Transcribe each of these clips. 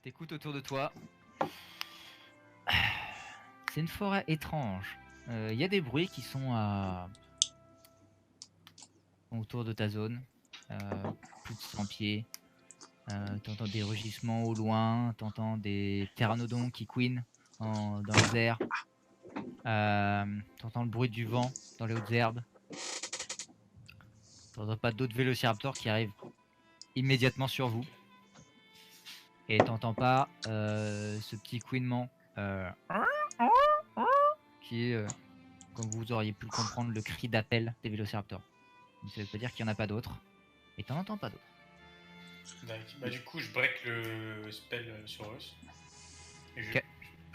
T'écoutes autour de toi. C'est une forêt étrange. Il y a des bruits qui sont autour de ta zone. Plus de 100 pieds. T'entends des rugissements au loin. T'entends des pteranodons qui couinent dans les airs. T'entends le bruit du vent dans les hautes herbes. T'entends pas d'autres vélociraptors qui arrivent immédiatement sur vous. Et t'entends pas ce petit couinement qui est, comme vous auriez pu le comprendre, le cri d'appel des vélociraptors. Donc ça veut pas dire qu'il n'y en a pas d'autres. Et t'en entends pas d'autres. Bah, du coup, je break le spell sur Russ. Et Ok.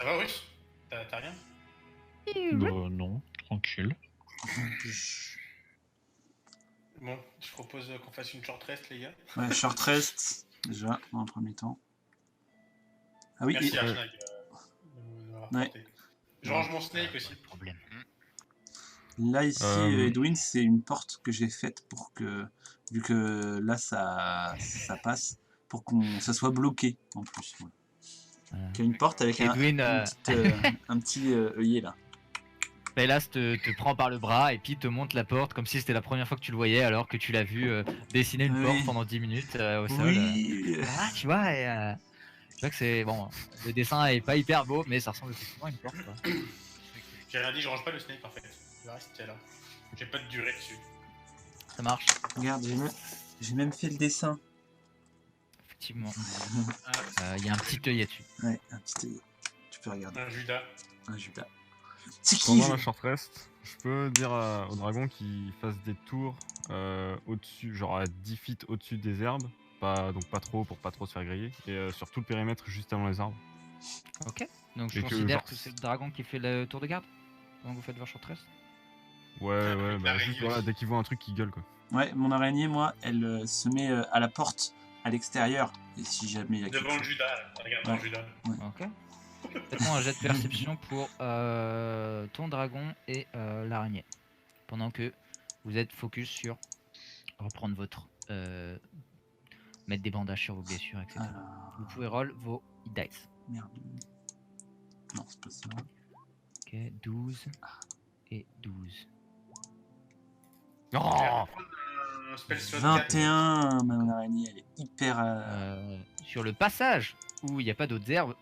Ça va, Russ? T'as rien? Non, tranquille. Bon, je propose qu'on fasse une short rest, les gars. Ouais, short rest, déjà, dans un premier temps. Ah oui, Merci, et... Archnag, de m'avoir porté. Je range mon snake aussi. Pas de problème. Là, ici, Edwin, c'est une porte que j'ai faite pour que, vu que là, ça passe, pour que ça soit bloqué, en plus. Voilà. Il y a une porte avec Edwin, un petit œillet, là. Pélas te prend par le bras et puis te montre la porte comme si c'était la première fois que tu le voyais alors que tu l'as vu dessiner une porte pendant 10 minutes au sol. Voilà, tu vois, et, tu vois que c'est bon. Le dessin est pas hyper beau, mais ça ressemble effectivement à une porte. Quoi. J'ai rien dit, je range pas le snake en fait. Le reste est là. J'ai pas de durée dessus. Ça marche. Regarde, j'ai même fait le dessin. Effectivement. Il y a un petit œillet dessus. Ouais, un petit œillet. Tu peux regarder. Un Judas. Un Judas. C'est qui Pendant la short rest, je peux dire au dragon qu'il fasse des tours au-dessus, genre à 10 feet au-dessus des herbes, donc pas trop pour pas trop se faire griller, et sur tout le périmètre juste avant les arbres. Ok. Donc je Et que, considère genre, que c'est le dragon qui fait le tour de garde pendant que vous faites votre short rest. Ouais, bah l'araignée juste voilà, aussi. dès qu'il voit un truc qui gueule quoi. Ouais, mon araignée, moi, elle se met à la porte, à l'extérieur. Et si jamais il y a quelque Devant le chose... Judas, regarde Ouais. le Judas. Ok. Faites-moi un jet de perception pour ton dragon et l'araignée. Pendant que vous êtes focus sur reprendre votre... mettre des bandages sur vos blessures, etc. Alors... Vous pouvez roll vos hit dice. Merde. Non, c'est pas ça. Ok, 12 et 12. Je vais Oh reprendre un spell slot 4. 21, mon araignée, elle est hyper... Sur le passage où il n'y a pas d'autres herbes,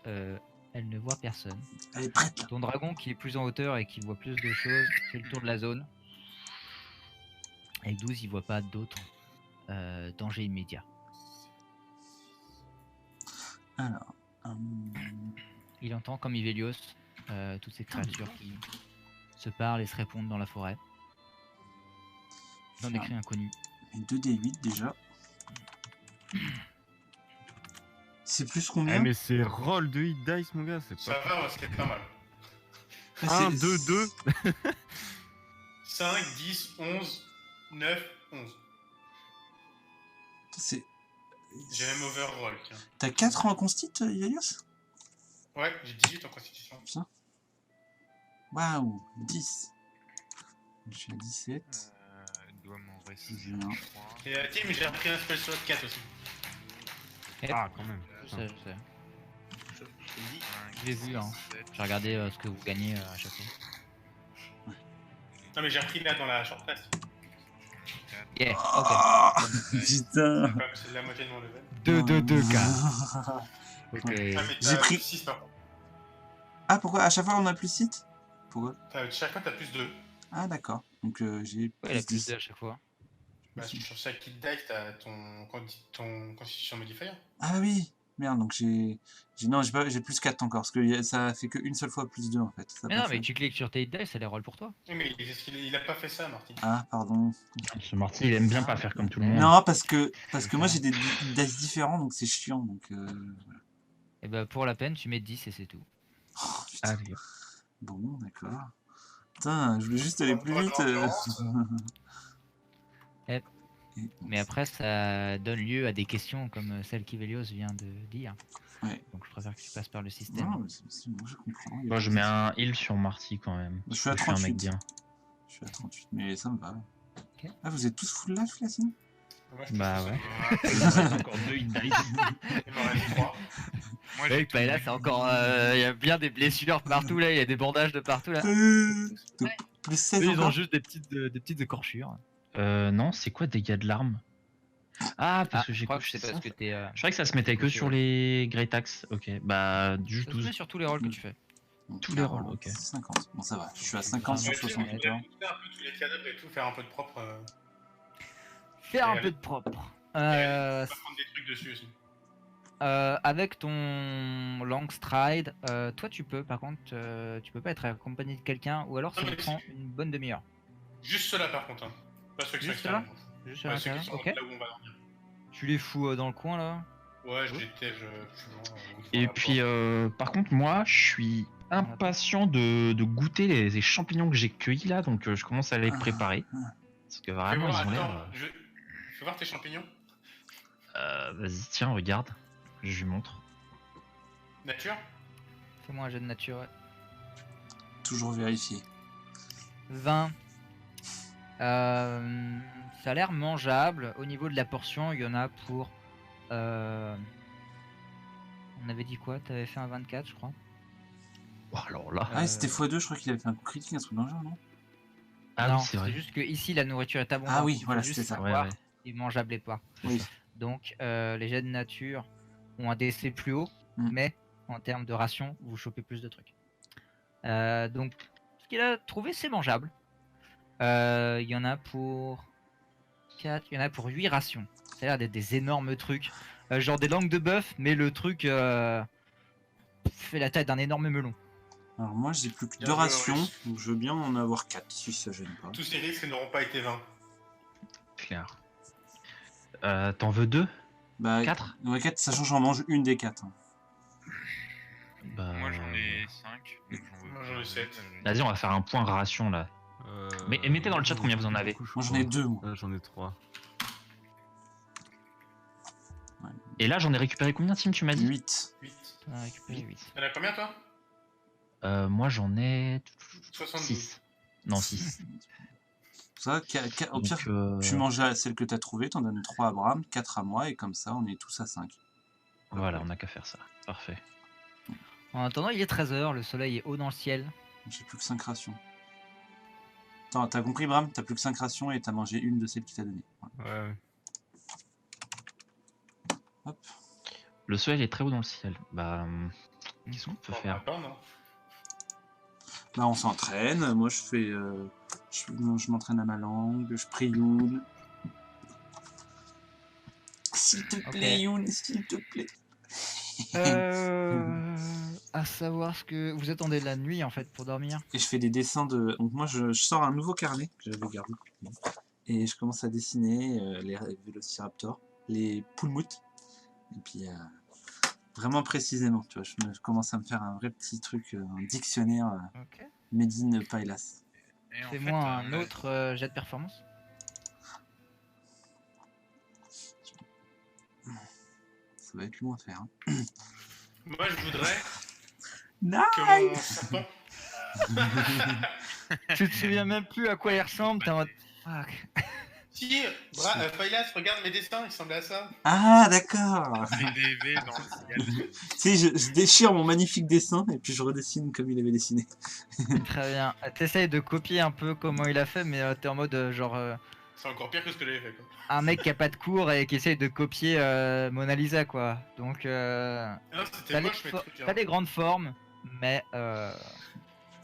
elle ne voit personne. Elle est prête, là. Ton dragon qui est plus en hauteur et qui voit plus de choses, fait le tour de la zone. Avec 12, il voit pas d'autres dangers immédiats. Alors... Il entend comme Ivelios toutes ces créatures qui se parlent et se répondent dans la forêt. Dans des cris inconnus. Et 2d8 déjà. C'est plus combien? Eh mais c'est roll de hit dice mon gars, c'est Ça pas... va, c'est pas mal. 1, 2, 2 5, 10, 11, 9, 11. C'est... J'ai même overroll, tiens. T'as 4 en constit, Ivelios? Ouais, j'ai 18 en constitution. Waouh, 10. Je suis à 17. Il doit m'en rester, J'ai je un. crois. Et Tim, j'ai repris un spell slot 4 aussi. Ah quand même. Je sais, je sais. Je te dis. J'ai vu, hein. J'ai regardé ce que vous gagnez à chaque fois. Non, mais j'ai repris là dans la short rest. Yeah, ok. Oh, putain. C'est la moitié de mon level. 2-2-2-K. Ok. Ah, mais J'ai t'as pris- plus 6 par contre. Ah, pourquoi à chaque fois on a plus 6? Pourquoi? Chaque fois, t'as plus 2. Ah, d'accord. Donc j'ai Ouais, il a plus plus 10. de à chaque fois. Bah, sur chaque hit dice, t'as ton constitution modifier. Ah oui. Merde, donc non, j'ai plus 4 encore, parce que ça fait qu'une seule fois plus 2 en fait. Ça Mais pas non, mais fait. tu cliques sur tes hit dice, ça les roll pour toi. Oui, mais il a pas fait ça, Martin. Ah, pardon. Ce Marty il aime bien pas faire comme tout le monde. Non, parce que moi j'ai des dice différents, donc c'est chiant. Donc, voilà. Et bah pour la peine, tu mets 10 et c'est tout. Oh, putain. Allez. Bon, d'accord. Putain, je voulais juste aller plus vite. Mais après, ça donne lieu à des questions comme celle qu'Ivelios vient de dire. Ouais. Donc je préfère que tu passes par le système. Non, mais c'est bon, je comprends. Moi je mets un heal sur Marty quand même. Je suis à Je suis un 38. mec bien. Je suis à 38, mais ça me va. Ok. Ah, vous êtes tous full life là, sinon? Moi, je touche Bah au sol. ouais. Il me reste encore 2 hit dice. Il m'en reste 3. Moi, Ouais, bah là, c'est encore. Il y a bien des blessures partout là, il y a des bandages de partout là. Donc, plus 16 Eux, ils ont encore. juste des petites écorchures. Non, c'est quoi dégâts de l'arme? Ah, parce que je j'ai crois que coché c'est ça. parce que t'es. Je croyais que ça se mettait que coché, sur ouais. les Great Axe. Ok, bah juste Ça se met 12. sur tous les rôles que tu fais. Donc, tous les rôles, 40, ok. 50. Bon, ça va. Je suis à 50 sur Ouais, tu sais, 60 on devrait pousser un peu tous les cadavres et tout, faire un peu de propre. Faire Et un allez. peu de propre. On va prendre des trucs dessus aussi. Avec ton long stride, toi tu peux, par contre, tu peux pas être accompagné de quelqu'un, ou alors ça Non, te mais prend c'est- une bonne demi-heure. Juste ceux-là par contre. Hein. Pas ceux qui sont Juste ceux-là extérieurs. Juste à Ouais, ceux qui l'intérieur, sont ok. là où on va dormir. Tu les fous dans le coin là. Ouais, je les tège plus loin. Et puis, par contre, moi, je suis impatient de goûter les champignons que j'ai cueillis là, donc je commence à les préparer. Parce que Fais vraiment, voir, ils ont l'air. attends, fais voir tes champignons. Vas-y, tiens, regarde. Je lui montre. Nature. Fais-moi un jet de nature, ouais. Toujours vérifié. 20. Ça a l'air mangeable. Au niveau de la portion, il y en a pour. On avait dit quoi? T'avais fait un 24, je crois. Oh, alors là. Ah, c'était x2, je crois qu'il avait fait un coup critique, un truc dans le genre, non? Ah non, oui, c'est vrai. juste que ici la nourriture est abondante. Ah oui, il faut voilà, juste c'était ça. savoir Ouais, ouais. si mangeable et pas. Oui. Donc les jets de nature ont un DC plus haut, Mm. mais en termes de ration, vous chopez plus de trucs. Donc ce qu'il a trouvé, c'est mangeable. Il y en a pour 4, il y en a pour 8 rations. Ça a l'air d'être des énormes trucs. Genre des langues de bœuf, mais le truc fait la taille d'un énorme melon. Alors moi j'ai plus que Bien 2 joué, rations, Maurice. donc je veux bien en avoir 4 si ça gêne pas. Tous ces risques n'auront pas été vains. Clair. T'en veux 2? Bah 4? Ouais, 4, sachant que j'en mange une des 4. Bah. Moi, j'en ai 5. Moi, j'en ai 7. Vas-y, on va faire un point ration là. Mais mettez dans le chat combien vous en avez. Moi j'en ai 2 moi. J'en ai 3. Et là, j'en ai récupéré combien, Tim, tu m'as dit? 8. 8. On a récupéré 8. T'en as combien toi? Moi, j'en ai 72. 6. Non, 6. Ça, au pire, tu manges celle que t'as trouvée, t'en donnes 3 à Bram, 4 à moi, et comme ça on est tous à 5. Voilà, on n'a qu'à faire ça. Parfait. En attendant, il est 13h, le soleil est haut dans le ciel. J'ai plus que 5 rations. Attends, t'as compris Bram? T'as plus que 5 rations et t'as mangé une de celles qu'il t'a données. Voilà. Ouais. Hop. Le soleil est très haut dans le ciel. Bah. Qu'est-ce qu'on peut faire? Pas, non. Là on s'entraîne, moi je fais... je m'entraîne à ma langue, je prie Youn. S'il te plaît Ok. Youn, s'il te plaît. À savoir ce que vous attendez de la nuit en fait pour dormir. Et je fais des dessins de... Donc moi je sors un nouveau carnet que j'avais gardé. Et je commence à dessiner les vélociraptors, les poulmoutes. Et puis vraiment précisément, tu vois, je commence à me faire un vrai petit truc, un dictionnaire Ok. Made in Pailas. Et en Fais-moi fait, un autre jet de performance. Ça va être long à faire. Hein. Moi, je voudrais Nice. que mon serpent. Tu te souviens même plus à quoi il ressemble, t'es en mode fuck. Si, Pailas, regarde mes dessins, ils ressemblaient à ça. Ah d'accord. PDV dans le ciel. Tu sais, je déchire mon magnifique dessin et puis je redessine comme il avait dessiné. Très bien. T'essayes de copier un peu comment il a fait, mais t'es en mode genre C'est encore pire que ce que j'avais fait, quoi. un mec qui a pas de cours et qui essaye de copier Mona Lisa quoi. Donc Non, t'as c'était moche, mais très bien. t'as des grandes formes, mais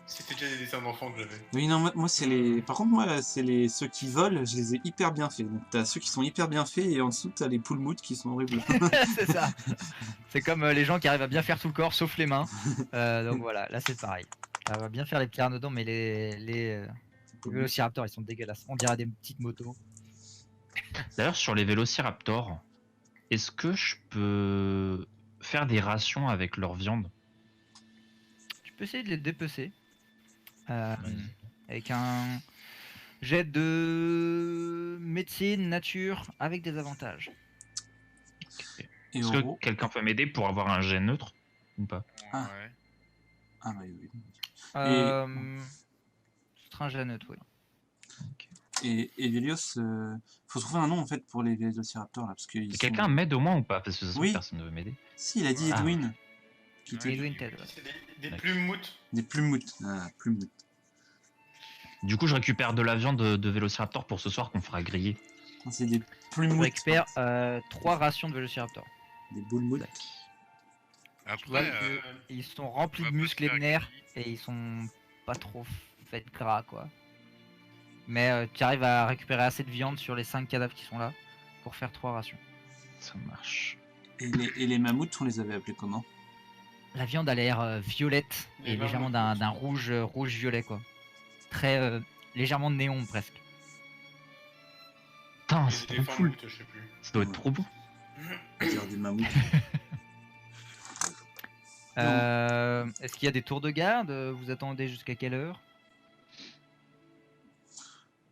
C'était déjà des dessins d'enfants que j'avais. Oui non moi c'est les. Par contre moi c'est ceux qui volent, je les ai hyper bien faits. Donc t'as ceux qui sont hyper bien faits et en dessous t'as les poulmoutes qui sont horribles. c'est ça. C'est comme les gens qui arrivent à bien faire tout le corps sauf les mains. Donc voilà, là c'est pareil. Ça va bien faire les pteranodons, mais les vélociraptors ils sont dégueulasses. On dirait des petites motos. D'ailleurs, sur les vélociraptors, est-ce que je peux faire des rations avec leur viande? Tu peux essayer de les dépecer. Vas-y. Avec un jet de médecine, nature, avec des avantages. Et Est-ce Oro. que quelqu'un peut m'aider pour avoir un jet neutre ou pas? Ah. Ouais. Ah bah oui. C'est un jet neutre, oui. et Vélios, faut trouver un nom en fait pour les Vélociraptors là, parce que Quelqu'un m'aide au moins ou pas? Parce que ça se trouve, Oui. personne ne veut m'aider. Si, il a dit Ah. Edwin. Qui te... Edwin Ted, ouais. C'est des plumoutes. Des plumoutes. Ah, plumoutes. Du coup, je récupère de la viande de Vélociraptor pour ce soir qu'on fera griller. C'est des Tu plumoutes. récupères 3 rations de Velociraptor. Des boulmoutes. Tu vois Après, qu'ils sont remplis on de va muscles et pas de se faire nerfs et ils sont pas trop faits gras quoi. Mais tu arrives à récupérer assez de viande sur les 5 cadavres qui sont là pour faire 3 rations. Ça marche. Et les mammouths, on les avait appelés comment? La viande a l'air violette Les et légèrement mammouths. d'un rouge violet quoi. Très légèrement néon presque. Putain, Les c'est trop éléphants cool. mammouths, je sais plus. Ça doit être trop beau. Dire des mammouths. Est-ce qu'il y a des tours de garde? Vous attendez jusqu'à quelle heure?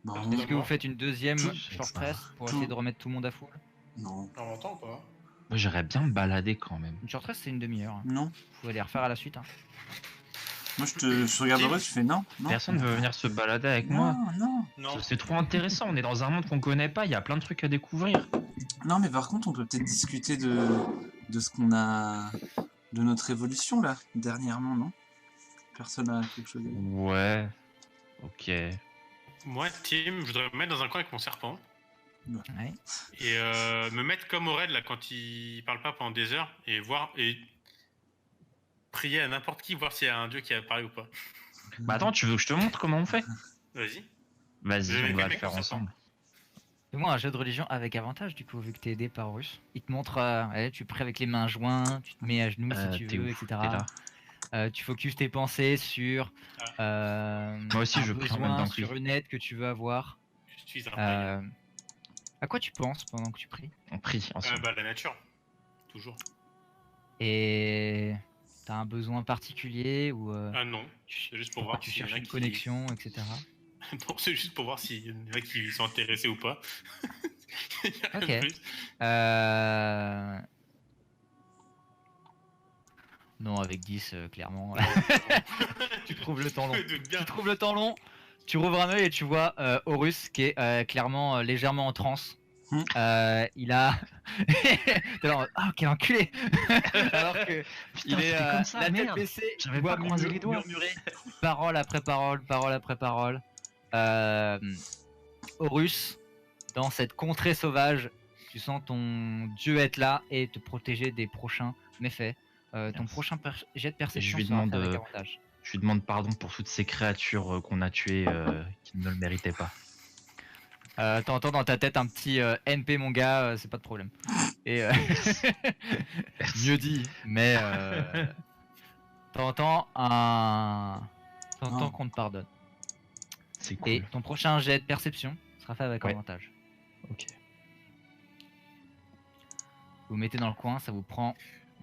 Bah, Est-ce que vous faites une deuxième Tout- short rest pour tout- essayer de remettre tout le monde à full? Non. On m'entend ou pas? Moi, j'aimerais bien me balader quand même. Une short rest c'est une demi-heure. Hein. Non. Vous pouvez les refaire à la suite. Hein. Moi, je regarde Horus, je fais non. Non. Personne veut venir se balader avec moi. Non. Non. C'est trop intéressant, on est dans un monde qu'on connaît pas, il y a plein de trucs à découvrir. Non, mais par contre, on peut peut-être discuter de ce qu'on a. De notre évolution là, dernièrement, non? Personne a quelque chose à dire. Ouais. Ok. Moi, Tim, je voudrais me mettre dans un coin avec mon serpent Ouais. et me mettre comme Aurel là quand il parle pas pendant des heures et voir et prier à n'importe qui, voir s'il y a un dieu qui a parlé ou pas. Bah attends, tu veux que je te montre comment on fait? Vas-y. Vas-y, Je vais on va le avec faire mon serpent. ensemble. Fais-moi un jeu de religion avec avantage du coup vu que t'es aidé par Horus. Il te montre, tu pries avec les mains jointes, tu te mets à genoux si tu T'es veux, où? etc. T'es là. Tu focuses tes pensées sur Moi aussi, un je prie en même besoin temps que lui. sur une aide que tu veux avoir. Je suis un prieur. À quoi tu penses pendant que tu pries? On prie ensemble. Bah la nature. Toujours. Et t'as un besoin particulier ou Ah non. C'est juste pour voir tu s'il y en cherches a une qui- connexion, etc. Non, c'est juste pour voir s'il y en a qui sont intéressés ou pas. Il y a rien Ok. de plus. Non, avec 10, clairement. tu trouves le temps long. Je me doute bien. Tu trouves le temps long, tu rouvres un œil et tu vois Horus qui est clairement légèrement en transe. Il a. T'es là en mode, ah, quel enculé. Alors que il est c'était comme ça, la tête merde. baissée, J'avais tu vois pas croisé les doigts. murmurer parole après parole, parole après parole. Horus, dans cette contrée sauvage, tu sens ton dieu être là et te protéger des prochains méfaits. Ton Merci. prochain jet de perception lui sera fait demande, avec avantage. Je lui demande pardon pour toutes ces créatures qu'on a tuées qui ne le méritaient pas. T'entends dans ta tête un petit NP mon gars, c'est pas de problème. Et mieux dit, mais t'entends Non. qu'on te pardonne. C'est cool. Et ton prochain jet de perception sera fait avec Ouais. avantage. Ok. Vous vous mettez dans le coin, ça vous prend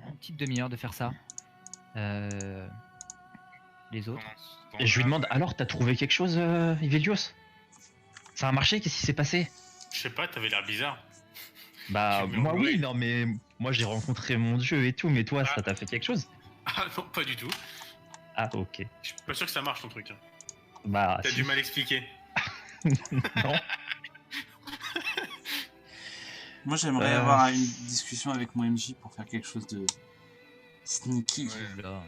une petite demi-heure de faire ça. Les autres. Et je lui demande, alors t'as trouvé quelque chose, Ivelios? Ça a marché? Qu'est-ce qui s'est passé? Je sais pas, t'avais l'air bizarre. Bah, Tu veux moi enlever? oui, non mais moi j'ai rencontré mon dieu et tout, mais toi, ça t'a fait quelque chose? Ah non, pas du tout. Ah, ok. Je suis pas sûr que ça marche ton truc. Hein. Bah, T'as si. du mal expliqué. Non. Moi, j'aimerais avoir une discussion avec mon MJ pour faire quelque chose de sneaky. Là.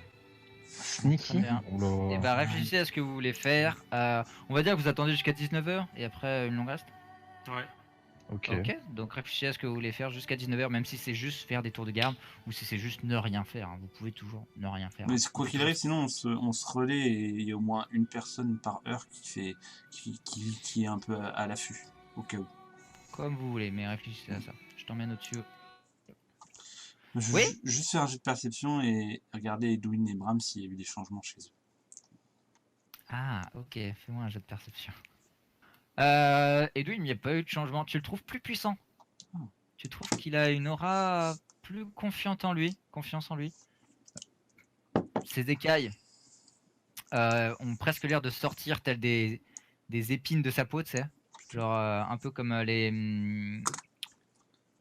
Sneaky. Très bien. Oula. Et bah réfléchissez à ce que vous voulez faire. On va dire que vous attendez jusqu'à 19h et après une longue reste. Ouais. Ok. Ok, donc réfléchissez à ce que vous voulez faire jusqu'à 19h, même si c'est juste faire des tours de garde ou si c'est juste ne rien faire. Hein. Vous pouvez toujours ne rien faire. Mais quoi qu'il arrive, sinon on se relaie et il y a au moins une personne par heure qui est un peu à l'affût, au cas où. Comme vous voulez, mais réfléchissez à ça. Je t'emmène au-dessus. Je Oui. veux juste faire un jeu de perception et regarder Edwin et Bram s'il y a eu des changements chez eux. Ah, ok, fais-moi un jeu de perception. Edwin, il n'y a pas eu de changement. Tu le trouves plus puissant. Ah. Tu trouves qu'il a une aura plus confiante en lui, confiance en lui. Ses écailles ont presque l'air de sortir telles des épines de sa peau, tu sais. Genre un peu comme tu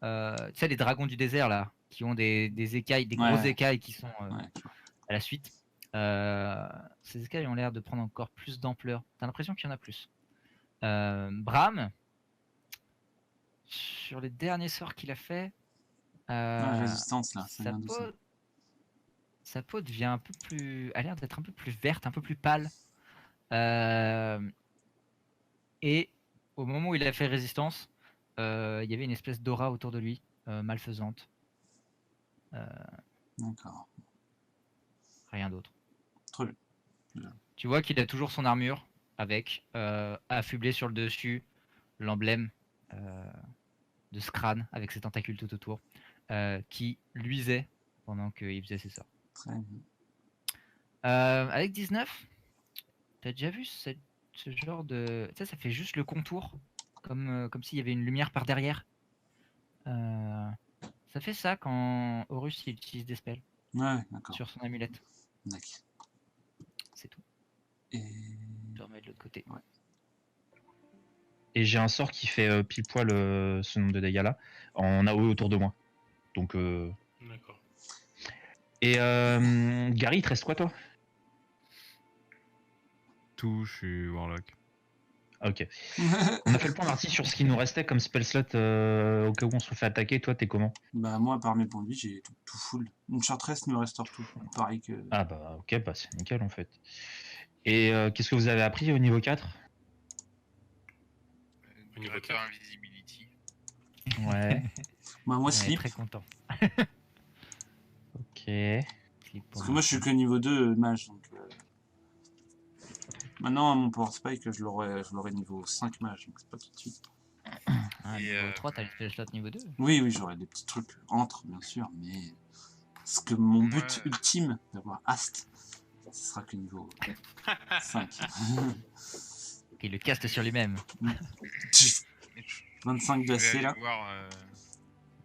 sais, les dragons du désert là, qui ont des écailles, des grosses Ouais. écailles qui sont Ouais. à la suite. Ces écailles ont l'air de prendre encore plus d'ampleur. T'as l'impression qu'il y en a plus. Bram, sur les derniers sorts qu'il a fait, résistance là, ça sa vient d'où, ça peau, sa peau devient un peu plus, a l'air d'être un peu plus verte, un peu plus pâle. Et au moment où il a fait résistance, il y avait une espèce d'aura autour de lui, malfaisante. D'accord. Rien d'autre. Trop bien. Tu vois qu'il a toujours son armure avec affublé sur le dessus l'emblème de ce crâne avec ses tentacules tout autour qui luisait pendant qu'il faisait ses sorts. Très bien. Avec 19, t'as déjà vu ce genre de... Tu sais, ça fait juste le contour, comme s'il y avait une lumière par derrière. Ça fait ça quand Horus il utilise des spells Ouais, d'accord. sur son amulette. D'accord. C'est tout. Et... Je remets de l'autre côté. Ouais. Et j'ai un sort qui fait pile poil ce nombre de dégâts là en AOE autour de moi. Donc. D'accord. Et Gary, il te reste quoi toi? Tout, je suis Warlock. Ok. On a fait le point Marty sur ce qui nous restait comme spell slot au cas où on se fait attaquer. Toi, t'es comment? Bah moi, par mes points de vie, j'ai tout full. Une Chartress me restaure tout. Pareil que... Ah bah ok, bah c'est nickel en fait. Et qu'est-ce que vous avez appris au niveau 4? Au niveau Greater 4. Invisibility. Ouais. Bah moi, Ouais, slip. très content. Ok. Slip pour Parce que moi, je suis que niveau 2 mage, donc... Maintenant, à mon Power Spike, je l'aurai niveau 5 mage, donc c'est pas tout de suite. Ah, Et, niveau 3, t'as le spell slot niveau 2. Oui, j'aurai des petits trucs entre, bien sûr, mais... Parce que mon but Ouais. ultime, d'avoir Ast, ce sera que niveau 5. Il le caste sur lui-même. 25 Je vais d'AC, aller là. voir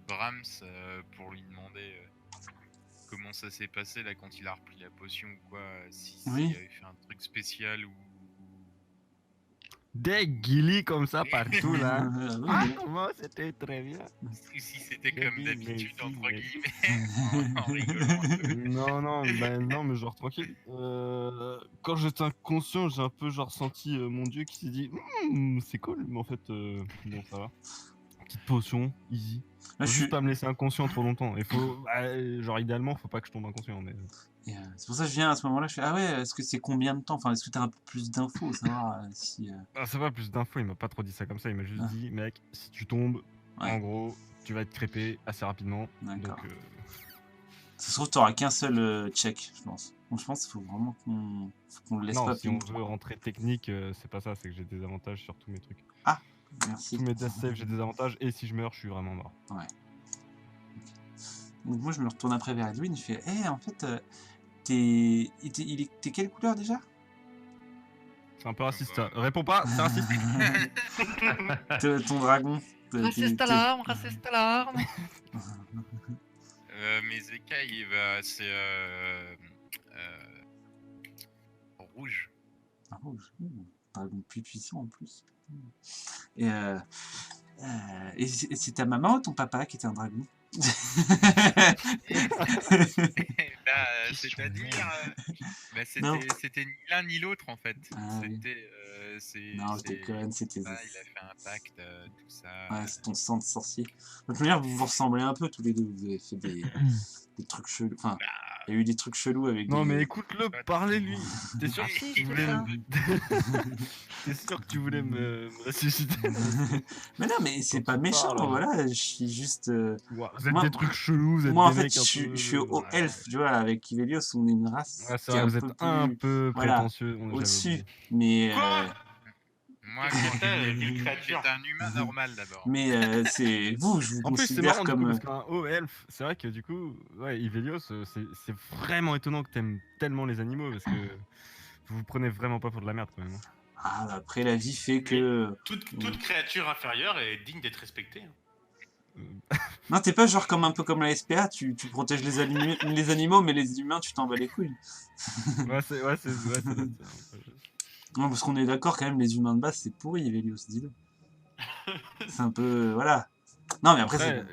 Brahms pour lui demander comment ça s'est passé là quand il a repris la potion ou quoi, si Oui. il avait fait un truc spécial ou Des guilis comme ça partout là. Oui, Ah, mais- moi c'était très bien. si c'était J'ai comme dit, d'habitude mais si, entre mais si. guillemets en rigolant. Non, mais genre tranquille. Quand j'étais inconscient, j'ai un peu genre senti mon dieu qui s'est dit c'est cool, mais en fait, bon, ça va. Petite potion, easy. Là, Faut je juste suis... pas me laisser inconscient trop longtemps. Il faut, genre idéalement, faut pas que je tombe inconscient. Mais Et, c'est pour ça que je viens à ce moment-là, je fais ah ouais, est-ce que c'est combien de temps? Enfin, est-ce que tu as un peu plus d'infos, savoir si. ah, ça va, plus d'infos. Il m'a pas trop dit ça comme ça. Il m'a juste Ah. dit, mec, si tu tombes, Ouais. en gros, tu vas être crépé assez rapidement. D'accord. Ça Donc, se trouve, t'auras qu'un seul check, je pense. Donc je pense qu'il faut vraiment qu'on le laisse non, pas si on ping. veut rentrer technique, c'est pas ça. C'est que j'ai des avantages sur tous mes trucs. Merci. Tous mes death saves, j'ai des avantages. Et si je meurs, je suis vraiment mort. Donc moi, je me retourne après vers Edwin, je fais en fait, t'es quelle couleur déjà? C'est un peu raciste ça. Réponds pas, c'est raciste. Ton dragon. Raciste alarme, raciste alarme. Mes écailles, c'est rouge. Ah, rouge. Dragon plus puissant en plus. Et c'est ta maman ou ton papa qui était un dragon? C'est-à-dire, Non. c'était ni l'un ni l'autre en fait. Ah, oui. C'était, Non, je déconne, c'était. il a fait un pacte, tout ça. Ouais, c'est ton sang de sorcier. De toute manière, vous vous ressemblez un peu tous les deux. Vous avez fait des trucs chelous. Enfin, il y a eu des trucs chelous avec Non, des... mais écoute-le parler lui. T'es sûr Si, que tu c'est voulais ça. T'es sûr que tu voulais me ressusciter? Mais non, mais c'est Quand pas tu méchant, parles, voilà. Je suis juste... Ouah, vous êtes Moi- des trucs chelous, vous êtes Moi, en des fait, mecs un peu... je suis au elfe, tu vois. Avec Ivelios, on est une race Ouais, c'est qui est vrai, vous peu êtes un plus peu voilà, prétentieux. j'avais au-dessus. oublié. Mais... Quoi Moi, Quelle créature. j'étais un humain normal d'abord. c'est vous, je vous En plus, c'est considère marrant du coup, comme... parce qu'un haut elfe, c'est vrai que du coup, ouais, Ivelios, c'est vraiment étonnant que t'aimes tellement les animaux, parce que vous vous prenez vraiment pas pour de la merde quand même. Hein. Ah, bah, après, la vie fait que... Toute créature inférieure est digne d'être respectée. Non, t'es pas genre un peu comme la SPA, tu protèges les animaux, mais les humains, tu t'en bats les couilles. Ouais, c'est doit être ça, un peu. Non, parce qu'on est d'accord quand même, les humains de base, c'est pourri, Ivelios, dis-le. C'est un peu... Voilà. Non, mais après, Après,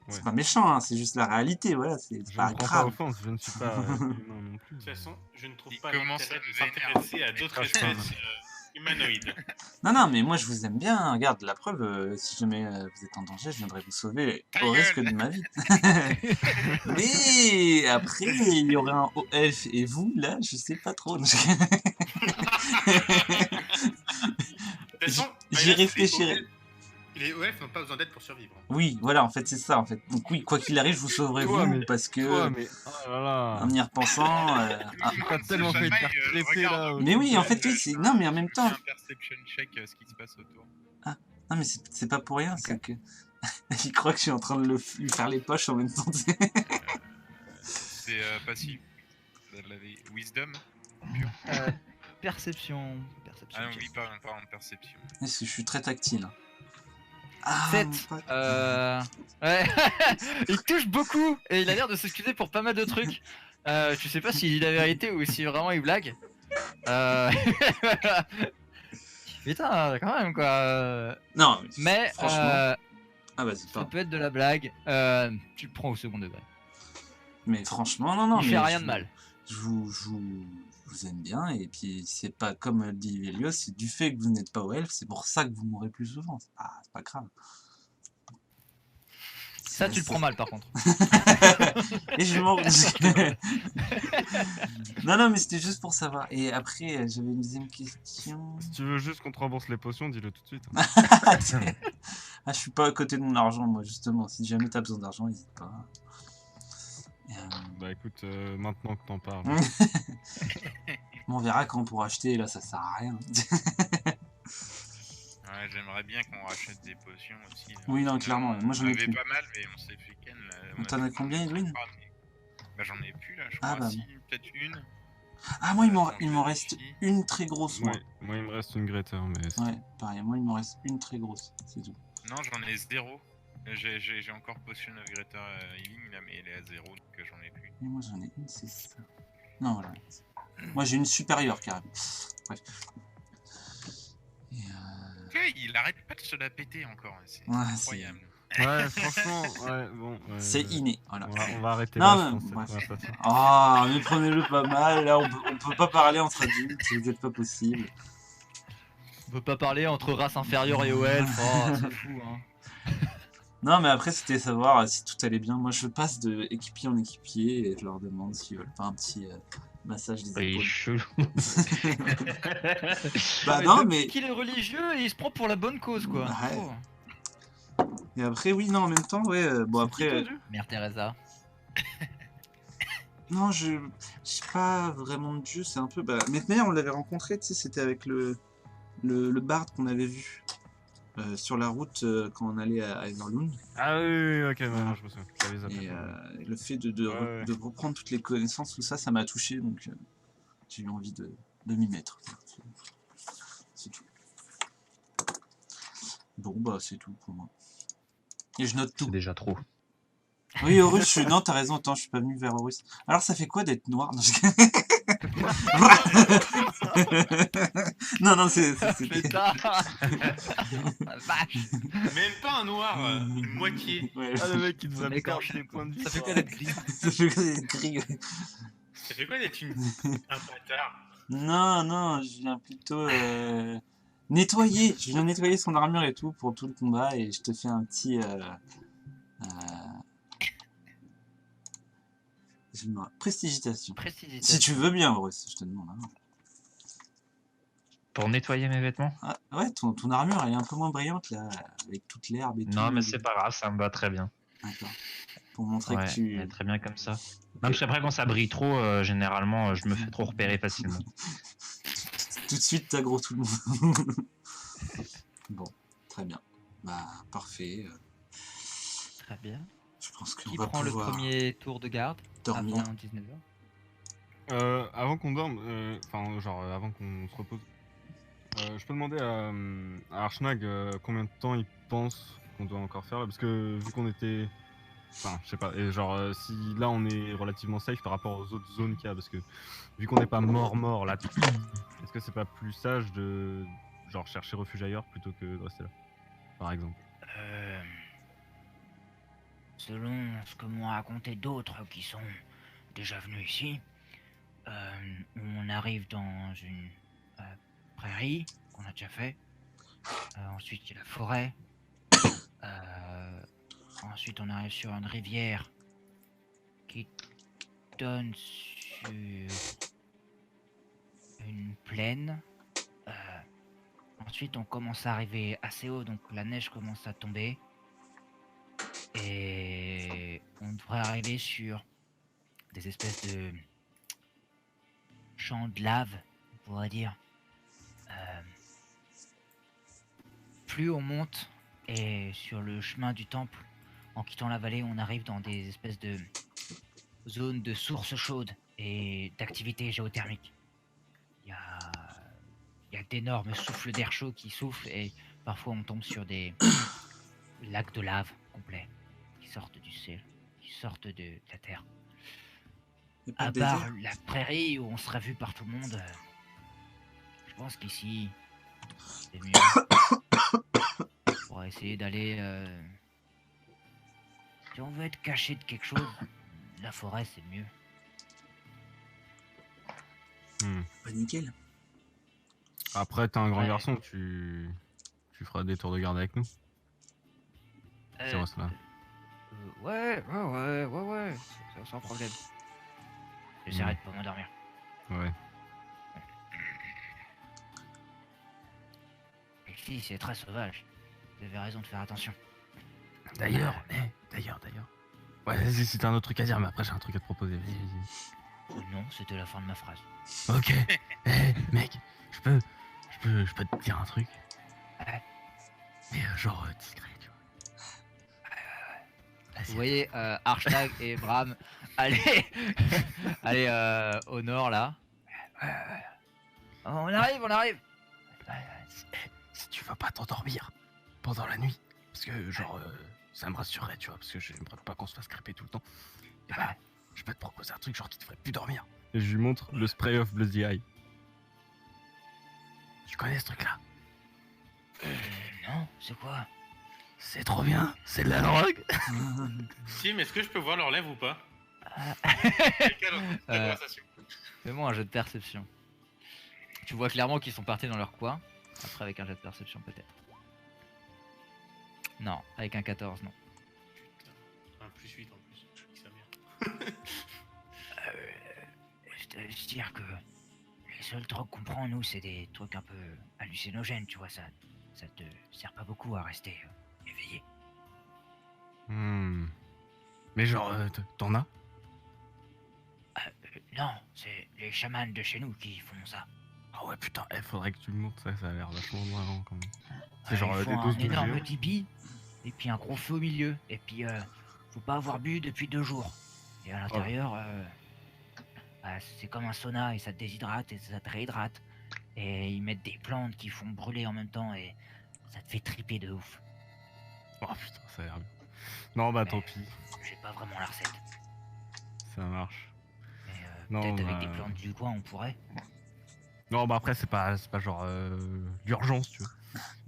c'est ouais. pas méchant, hein, c'est juste la réalité, voilà, c'est je pas ne prends pas grave. offense, je ne suis pas humain non plus. De toute façon, je ne trouve Il pas commence l'intérêt à de me vénérer. s'intéresser à d'autres Crache pas, espèces Humanoïde. Non, mais moi je vous aime bien. Regarde, la preuve, si jamais vous êtes en danger, je viendrai vous sauver au risque de ma vie. Mais après, il y aurait un haut elfe et vous, là, je sais pas trop. De toute façon, J'y réfléchirai. Les OF n'ont pas besoin d'aide pour survivre. Oui, voilà, en fait, c'est ça, en fait. Donc oui, quoi qu'il arrive, je vous sauverai vous, parce que, Toi, mais oh là là. en y repensant... T'as tellement fait faire crêper là. Mais oui, en fait, oui, c'est... Non, mais en même temps... un perception check ce qui se passe autour. Non, mais c'est pas pour rien, c'est que... Il croit que je suis en train de lui faire les poches en même temps. C'est passif. Vous l'avez wisdom. Perception. Ah non, oui, pardon, perception. Est-ce que je suis très tactile? Ah, 7. mon pote. Ouais. Il touche beaucoup et il a l'air de s'excuser pour pas mal de trucs. Je sais pas s'il dit la vérité ou si vraiment il blague. Putain, quand même quoi. Non, Mais franchement... Ah, vas-y, ça pardon. peut être de la blague. Tu le prends au second degré. Mais franchement, non, Il mais fait rien de mal. Je vous aime bien, et puis c'est pas comme le dit Velios, c'est du fait que vous n'êtes pas au elfe, c'est pour ça que vous mourrez plus souvent. C'est pas grave. Ça, tu le prends mal par contre. Et je m'en... Non, mais c'était juste pour savoir. Et après, j'avais une deuxième question. Si tu veux juste qu'on te rembourse les potions, dis-le tout de suite. Ah, je suis pas à côté de mon argent, moi, justement. Si jamais t'as besoin d'argent, n'hésite pas. Bah écoute, maintenant que t'en parles. On verra quand on pourra acheter, là, ça sert à rien. Ouais, j'aimerais bien qu'on rachète des potions aussi. Là. Oui, non, clairement. Moi, j'en ai plus. pas mal, mais on s'est fait ken. T'en as combien, Edwin? Bah, j'en ai plus là, je Ah, crois. bah, Si, peut-être une. Ah, moi, il m'en reste une très grosse, moi. Ouais, moi il me reste une Greta, mais... Ouais, pareil, moi, il m'en reste une très grosse, c'est tout. Non, j'en ai 0. J'ai encore Potion of Greater Healing là, mais elle est à 0, donc j'en ai plus. Et moi, j'en ai une, c'est ça. Non, voilà. Moi, j'ai une supérieure, carrément. Bref. Et Ouais, il arrête pas de se la péter encore, c'est Ouais, incroyable. Ouais, franchement, ouais, bon... c'est inné, voilà. On va arrêter Non, là, mais je pense, bref. cette conversation. Ah, mais prenez-le pas mal, là, on peut pas parler entre adultes, c'est pas possible. On peut pas parler entre race inférieure et OL. Oh, c'est fou hein. Non, mais après, c'était savoir si tout allait bien. Moi, je passe de équipier en équipier et je leur demande s'ils veulent pas un petit massage des Oui, épaules. chelou. Bah non, mais... Qu'il est religieux et il se prend pour la bonne cause quoi. Ouais. Oh. Et après, oui, non, en même temps, ouais, bon après... Mère Teresa. Non, j'ai pas vraiment de dieu, c'est un peu... Bah, Metmeyer, on l'avait rencontré, tu sais, c'était avec le bard qu'on avait vu sur la route quand on allait à Everlund. Ah oui, ok, non, je me souviens. J'avais zappé. Et le fait de reprendre toutes les connaissances, tout ça, ça m'a touché, donc j'ai eu envie de m'y mettre. C'est tout. Bon, bah c'est tout pour moi. Et je note tout. C'est déjà trop. Oui, Horus, non, t'as raison, attends, je suis pas venu vers Horus. Alors, ça fait quoi d'être noir? Non, c'était... Putain. Vache. Même pas un noir, une moitié. Ouais. Ah, le mec, il nous a D'accord. torché les points de vie. Ça fait quoi d'être gris? Ça fait quoi d'être gris? Ça fait quoi d'être un bâtard? Non, je viens plutôt nettoyer. Je viens nettoyer son armure et tout pour tout le combat et je te fais un petit... Prestigitation. Si tu veux bien, Horus, je te demande. Hein. Pour nettoyer mes vêtements? Ah, ouais, ton armure elle est un peu moins brillante là, avec toute l'herbe et tout. Non, mais c'est pas grave, ça me va très bien. D'accord. Pour montrer Ouais, que tu... elle est très bien comme ça. Non, parce qu'après, quand ça brille trop, généralement, je me fais trop repérer facilement. Tout de suite, t'aggro tout le monde. Bon, très bien. Bah, parfait. Très bien. Je pense qu'on Qui va prend le pouvoir premier tour de garde dormir. avant 19h? Avant qu'on dorme, enfin, genre, avant qu'on se repose, je peux demander à Archnag combien de temps il pense qu'on doit encore faire là, parce que vu qu'on était... Enfin, je sais pas, et genre, si là on est relativement safe par rapport aux autres zones qu'il y a, parce que vu qu'on n'est pas mort là, est-ce que c'est pas plus sage de genre chercher refuge ailleurs plutôt que de rester là, par exemple? Selon ce que m'ont raconté d'autres qui sont déjà venus ici, on arrive dans une prairie qu'on a déjà fait. Ensuite, il y a la forêt. Ensuite, on arrive sur une rivière qui donne sur une plaine. Ensuite, on commence à arriver assez haut, donc la neige commence à tomber. Et on devrait arriver sur des espèces de champs de lave, on pourrait dire. Plus on monte, et sur le chemin du temple, en quittant la vallée, on arrive dans des espèces de zones de sources chaudes et d'activité géothermique. Il y a d'énormes souffles d'air chaud qui soufflent et parfois on tombe sur des lacs de lave complets qui sortent du ciel, qui sortent de la terre. Y a pas À de part désert? la prairie où on sera vu par tout le monde, je pense qu'ici c'est mieux. Pour essayer d'aller. Si on veut être caché de quelque chose, la forêt c'est mieux. Bah nickel. Après, t'es un grand Ouais. garçon, tu feras des tours de garde avec nous. C'est vrai, cela. Ouais, sans problème. J'essaierai de pas m'endormir. Ouais. Ici c'est très sauvage. Vous avez raison de faire attention. D'ailleurs. Ouais, vas-y, si t'as un autre truc à dire, mais après j'ai un truc à te proposer. Vas-y. Non, c'était la fin de ma phrase. Ok. Mec, je peux te dire un truc. Ouais. Mais genre discret, tu vois. Vous voyez Archnag et Bram aller au nord là. On arrive. Si tu vas pas t'endormir pendant la nuit, parce que genre ça me rassurerait, tu vois, parce que j'aimerais pas qu'on se fasse crêper tout le temps. Et bah, je peux te proposer un truc genre qui te ferait plus dormir. Et je lui montre le spray of Bloody Eye. Tu connais ce truc là? Non, c'est quoi? C'est trop bien, c'est de la drogue. Si, mais est-ce que je peux voir leur lèvres ou pas? Euh, Fais-moi un jet de perception. Tu vois clairement qu'ils sont partis dans leur coin. Après avec un jet de perception peut-être. Non, avec un 14 non. Un plus 8 en plus. Sa mère. Je te laisse dire que les seules drogues qu'on prend nous c'est des trucs un peu hallucinogènes, tu vois, ça te sert pas beaucoup à rester éveillé. Mais genre, t'en as? Non, c'est les chamans de chez nous qui font ça. Ah ouais putain, faudrait que tu me montres ça, ça a l'air vachement marrant quand même. C'est Ouais, genre ils des font doses un de énorme géant. tipi, et puis un gros feu au milieu, et puis faut pas avoir bu depuis 2 jours. Et à l'intérieur, c'est comme un sauna, et ça te déshydrate, et ça te réhydrate. Et ils mettent des plantes qui font brûler en même temps, et ça te fait triper de ouf. Oh putain, ça a l'air bien. Non bah tant pis, J'ai pas vraiment la recette, ça marche. mais Non, peut-être avec bah, des plantes du coin on pourrait. Non bah après c'est pas genre l'urgence tu vois.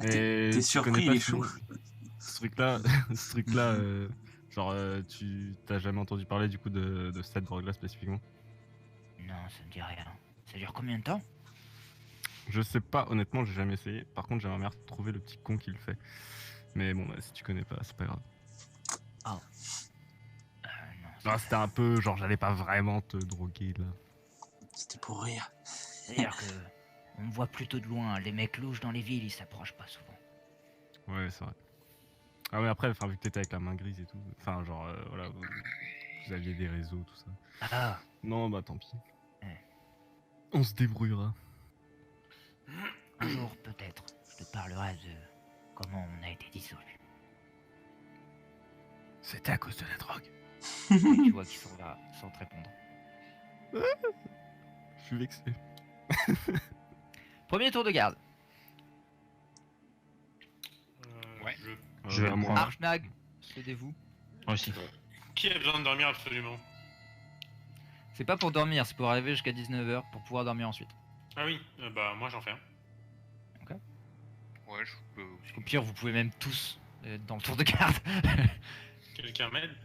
T'es tu surpris, connais il pas est chaud. ce truc là, genre tu t'as jamais entendu parler du coup de cette drogue là spécifiquement? Non, ça me dit rien. Ça dure combien de temps? Je sais pas, honnêtement j'ai jamais essayé. Par contre j'aimerais bien retrouver le petit con qui le fait. Mais bon bah si tu connais pas, c'est pas grave. Non, Non, c'était un peu genre j'allais pas vraiment te droguer là. C'était pour rire. c'est-à-dire que on me voit plutôt de loin. Les mecs louches dans les villes, ils s'approchent pas souvent. Ouais, c'est vrai. Ah mais après, vu que t'étais avec la main grise et tout, enfin genre voilà, vous aviez des réseaux, tout ça. Ah, Non bah tant pis. Ouais. On se débrouillera. un jour peut-être, je te parlerai de comment on a été dissolus. C'était à cause de la drogue. Tu vois qu'ils sont là sans te répondre. Je suis vexé. Premier tour de garde. Ouais. Je vais à le moi. prendre. Archnag, cédez-vous. Moi aussi. Qui a besoin de dormir absolument? C'est pas pour dormir, c'est pour arriver jusqu'à 19h pour pouvoir dormir ensuite. Ah oui, bah moi j'en fais un. Ouais, je peux aussi. Au pire, vous pouvez même tous dans le tour de garde. Quelqu'un m'aide?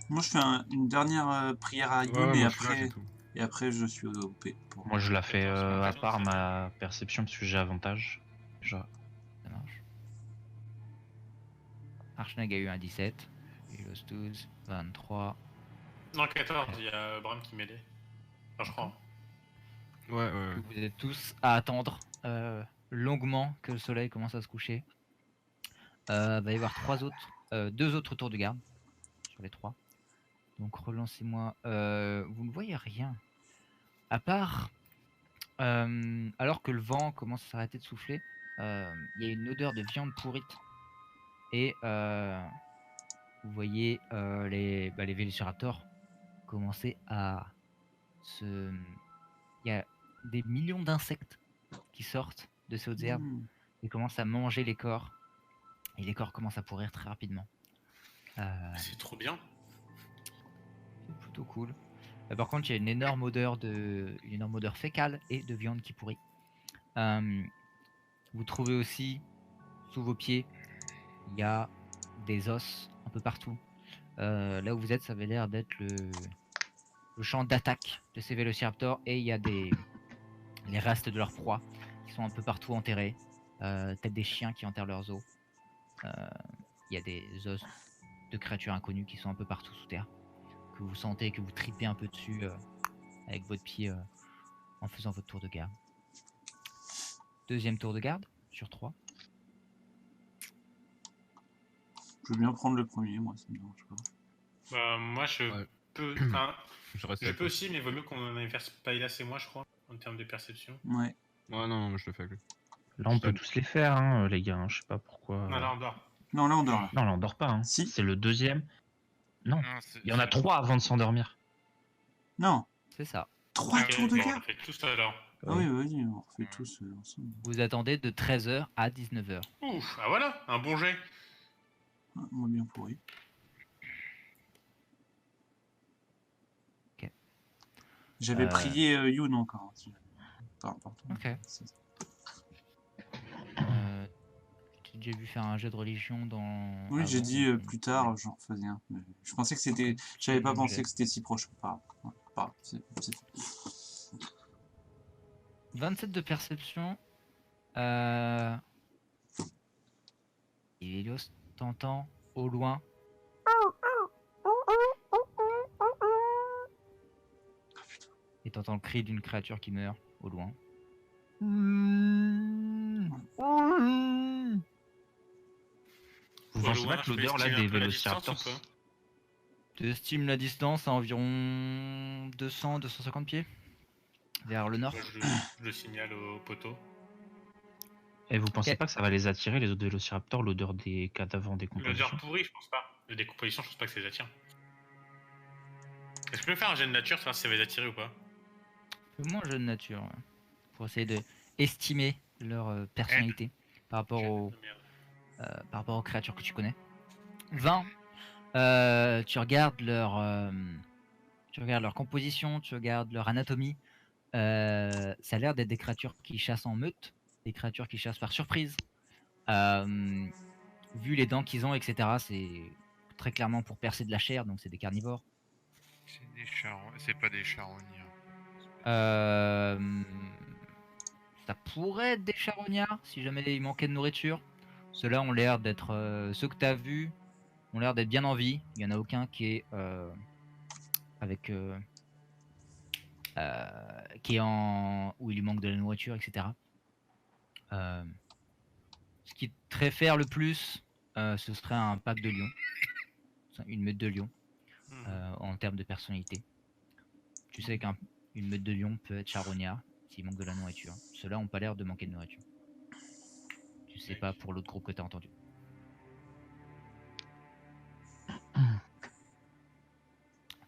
Moi, je fais une dernière prière à Youn Ouais, et moi, je suis là, après, c'est tout. et après, je suis au OP. Pour... Moi je la fais à part ma perception parce que j'ai avantage. déjà. Ça marche. Archnag a eu un 17. Elos 12, 23. Non, 14, il y a Bram qui m'aidait. Enfin, je crois. Ouais. Vous êtes tous à attendre longuement que le soleil commence à se coucher. Va y avoir deux autres tours de garde sur les 3. Donc relancez-moi. Vous ne voyez rien. À part, alors que le vent commence à s'arrêter de souffler, il y a une odeur de viande pourrite. Et vous voyez les Vélociraptors commencer à se... Il y a des millions d'insectes qui sortent de ces hautes herbes et commencent à manger les corps. Et les corps commencent à pourrir très rapidement. C'est trop bien. C'est plutôt cool. Par contre, il y a une énorme odeur fécale et de viande qui pourrit. Vous trouvez aussi, sous vos pieds, il y a des os un peu partout. Là où vous êtes, ça avait l'air d'être le champ d'attaque de ces Vélociraptors. Et il y a les restes de leur proie qui sont un peu partout enterrés. Peut-être des chiens qui enterrent leurs os. Il y a des os de créatures inconnues qui sont un peu partout sous terre, que vous sentez, que vous tripez un peu dessus avec votre pied en faisant votre tour de garde. Deuxième tour de garde sur 3. Je veux bien prendre le premier, moi, ça me dérange pas. Bah, moi, je Ouais. peux. Enfin, Je reste je avec peux toi. aussi, mais vaut mieux qu'on inverse Païlas et moi, je crois, en termes de perception. Ouais. Ouais, non, je le fais avec lui. Là, on peut tous les faire, hein, les gars. Je sais pas pourquoi. Non, là, on dort. Non, là, on dort, là. Non, là, on dort pas. Hein. Si. C'est le deuxième. Non, Non, il y en a 3 avant de s'endormir. Non, C'est ça. 3 Ok, tours de bon, on garde. fait tous alors. Ah oui, vas-y, on refait tous ensemble. Vous attendez de 13h à 19h. Ouf, ah voilà, un bon jet. Ah, moi, bien pourri. Ok. J'avais prié Youn encore. Hein, pas important. Ok. J'ai déjà vu faire un jet de religion dans... Oui, j'ai avant, dit donc, plus tard, j'en refaisais un. Mais je pensais que c'était. J'avais pas pensé que c'était si proche. Pas grave. C'est 27 de perception. Helios, t'entends au loin. Et t'entends le cri d'une créature qui meurt au loin. Vous pensez pas que l'odeur là des Vélociraptors. Tu estimes la distance à environ 200-250 pieds vers le nord. Je le signale au poteau. Et vous pensez Ok. pas que ça va les attirer, les autres Vélociraptors, l'odeur des cadavres en décomposition? L'odeur pourrie, je pense pas. La décomposition, je pense pas que ça les attire. Est-ce que je peux faire un jet de nature, savoir si ça va les attirer ou pas? Fais-moi un jeu de nature, ouais, pour essayer de estimer leur personnalité par rapport aux créatures que tu connais. 20. Tu regardes leur composition, tu regardes leur anatomie. Ça a l'air d'être des créatures qui chassent en meute, des créatures qui chassent par surprise. Vu les dents qu'ils ont, etc., c'est très clairement pour percer de la chair, donc c'est des carnivores. C'est pas des charognards. Ça pourrait être des charognards si jamais il manquait de nourriture. Ceux-là ont l'air d'être ceux que tu as vus ont l'air d'être bien en vie. Il y en a aucun qui est avec qui est en où il lui manque de la nourriture, etc. Ce qui te ferait faire le plus, ce serait un pack de lions, une meute de lions en termes de personnalité. Tu sais qu'une meute de lions peut être charognard s'il manque de la nourriture. Ceux-là ont pas l'air de manquer de nourriture. Tu sais pas pour l'autre groupe que tu as entendu.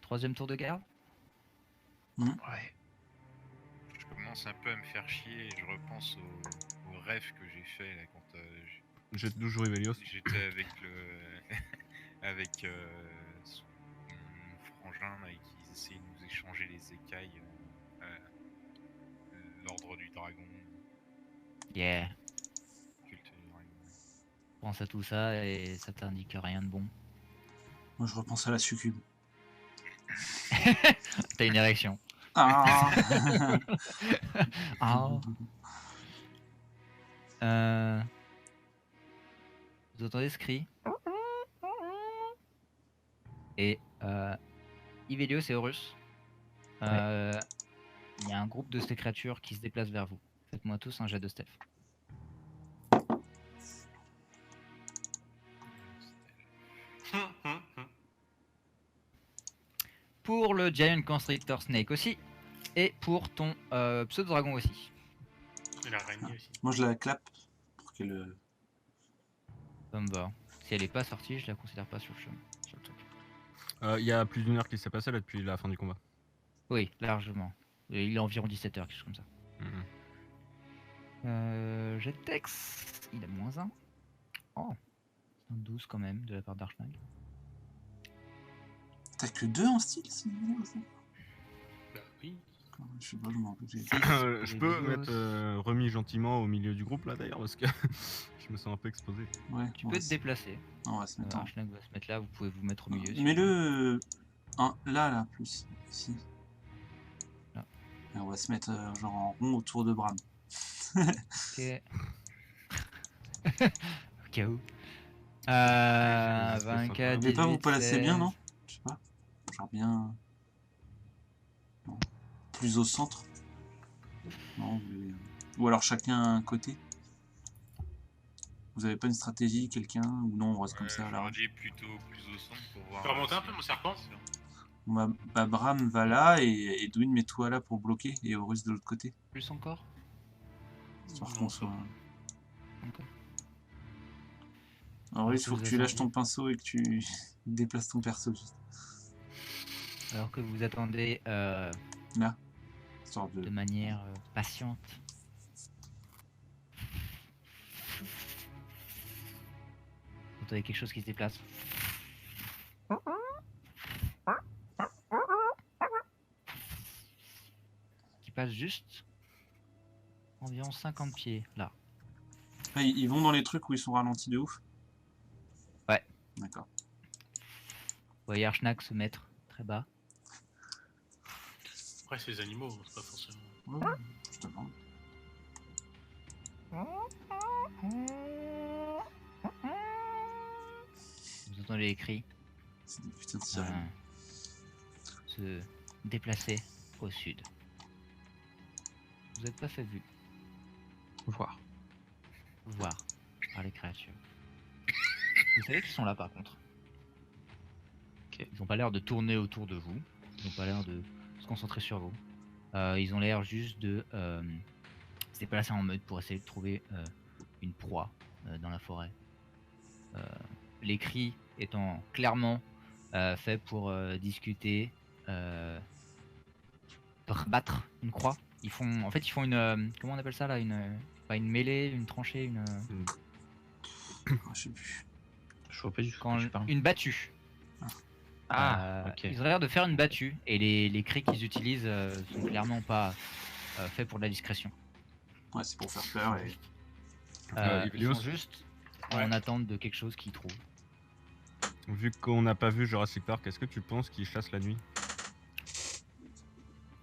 Troisième tour de garde. Ouais. Je commence un peu à me faire chier et je repense au rêve que j'ai fait là, quand Jette toujours Ivelios. j'étais avec avec mon frangin là, et qu'ils essayaient de nous échanger les écailles. L'ordre du dragon. Yeah. Culte du dragon. Pense à tout ça et ça t'indique rien de bon. Moi, je repense à la succube. T'as une érection. Ah. Ah. Vous entendez ce cri? Et Ivelios et Horus, il y a un groupe de ces créatures qui se déplacent vers vous. Faites-moi tous un jet de stealth. Pour le Giant Constrictor Snake aussi. Et pour ton pseudo-dragon aussi. Et l'araignée aussi. Moi, je la clappe pour qu'elle... Ça me va. Si elle est pas sortie, je la considère pas sur le truc. Il y a plus d'une heure qui s'est passée là depuis la fin du combat. Oui, largement. Et il est environ 17 h, quelque chose comme ça. Jet de Dex, il a -1. Oh, un 12 quand même de la part d'Archnag. T'as que 2 en style, c'est bien ça. Bah oui. Je sais pas, je m'en rappelle. Je peux mettre remis gentiment au milieu du groupe là d'ailleurs parce que je me sens un peu exposé. Ouais, Tu peux te déplacer. On va se mettre en... Archnag va se mettre là, vous pouvez vous mettre au milieu. si Mets-le là, plus. Ici. Là. Et on va se mettre genre en rond autour de Bram. Ok. Au cas où. 24, Mais pas vous 18, placer bien, 16. non? Je sais pas. Genre bien... Non. Plus au centre. Non, mais... Ou alors chacun un côté. Vous avez pas une stratégie, quelqu'un? Ou non, on reste comme ça là. J'aurais dit plutôt plus au centre pour voir. Tu peux remonter un peu mon serpent? Bah, Bram va là et Edwin mets-toi là pour bloquer et Horus de l'autre côté. Plus encore. Histoire Non, qu'on ça soit... Ok. Horus, Donc, faut vous que tu lâches attendez. ton pinceau et que tu déplaces ton perso juste. Alors que vous attendez Là. Histoire de de... manière patiente. Vous entendez quelque chose qui se déplace. Qui passe juste environ 50 pieds là. Ah, ils vont dans les trucs où ils sont ralentis de ouf? Ouais. D'accord. Vous voyez Archnag se mettre très bas. Après, c'est les animaux, c'est pas forcément. Ouais, je te demande. Vous entendez les cris C'est des putains de sirènes. se déplacer au sud. Vous n'êtes pas fait vu Voir. voir par les créatures. Vous savez qu'ils sont là par contre. Ok. Ils n'ont pas l'air de tourner autour de vous. Ils n'ont pas l'air de se concentrer sur vous. Ils ont l'air juste de se déplacer en meute pour essayer de trouver une proie dans la forêt. Les cris étant clairement faits pour discuter, battre une croix. Ils font une comment on appelle ça là, pas une mêlée, une tranchée, Ah, je sais plus. Je vois pas du tout ce que tu parles. une battue. Ok. Ils ont l'air de faire une battue et les cris qu'ils utilisent sont clairement pas faits pour de la discrétion. Ouais, c'est pour faire peur et... Ils Ivelios, sont juste en attente de quelque chose qu'ils trouvent. vu qu'on n'a pas vu Jurassic Park, est-ce que tu penses qu'ils chassent la nuit?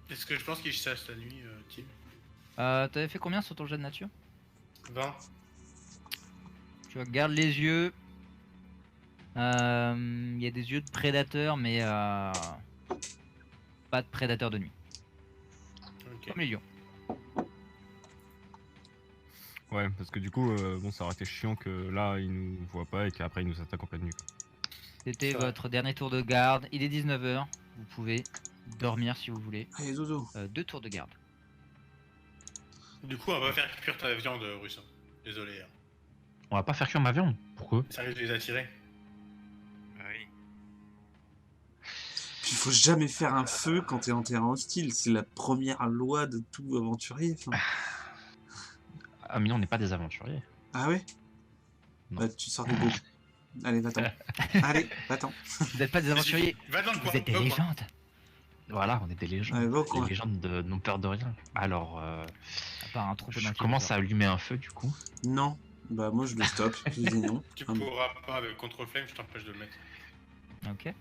Est-ce que je pense qu'ils chassent la nuit, Tim? T'avais fait combien sur ton jet de nature? 20. Tu vois, garde les yeux. Il y a des yeux de prédateurs, mais pas de prédateurs de nuit. Ok. Comme les lions. Ouais, parce que du coup, bon, ça aurait été chiant que là, ils nous voient pas et qu'après, ils nous attaquent en pleine nuit. Quoi. C'était C'est vrai. votre dernier tour de garde. Il est 19 h. Vous pouvez dormir si vous voulez. Allez, dodo. 2 tours de garde. Du coup, on va pas faire cuire ta viande, Russe. Désolé. Hein. On va pas faire cuire ma viande. Pourquoi? Ça risque de les attirer. Ah oui. Puis il faut jamais faire un feu quand t'es en terrain hostile. C'est la première loi de tout aventurier. Enfin... Ah mais non, on n'est pas des aventuriers. Ah ouais? Non. Bah, tu sors du groupe. Allez, va-t'en. Allez, va-t'en. Vous n'êtes pas des aventuriers. Va dans le coin. Vous êtes des va au coin. légendes. Voilà, on est des légendes. Allez, va au Les coin. légendes n'ont peur de rien. Alors, À part un troupeau je d'inquiéteurs. commence à allumer un feu du coup. Non. Bah, moi, je le stoppe. Je dis non. Tu Ah, bon. pourras pas de contrôle flame, je t'empêche de le mettre. Ok.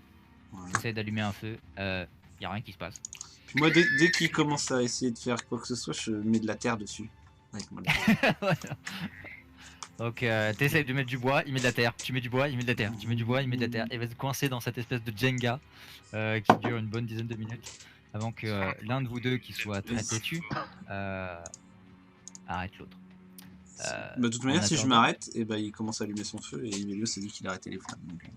Voilà. J'essaie d'allumer un feu. Y a rien qui se passe. Puis moi, dès qu'il commence à essayer de faire quoi que ce soit, je mets de la terre dessus. avec moi. Voilà. Donc t'essayes de mettre du bois, il met de la terre, tu mets du bois, il met de la terre, tu mets du bois, il met de la terre, et va se coincer dans cette espèce de Jenga qui dure une bonne dizaine de minutes avant que l'un de vous deux qui soit très têtu arrête l'autre. De toute manière, si je m'arrête, et il commence à allumer son feu et Emilio s'est dit qu'il arrêtait les flammes. Donc...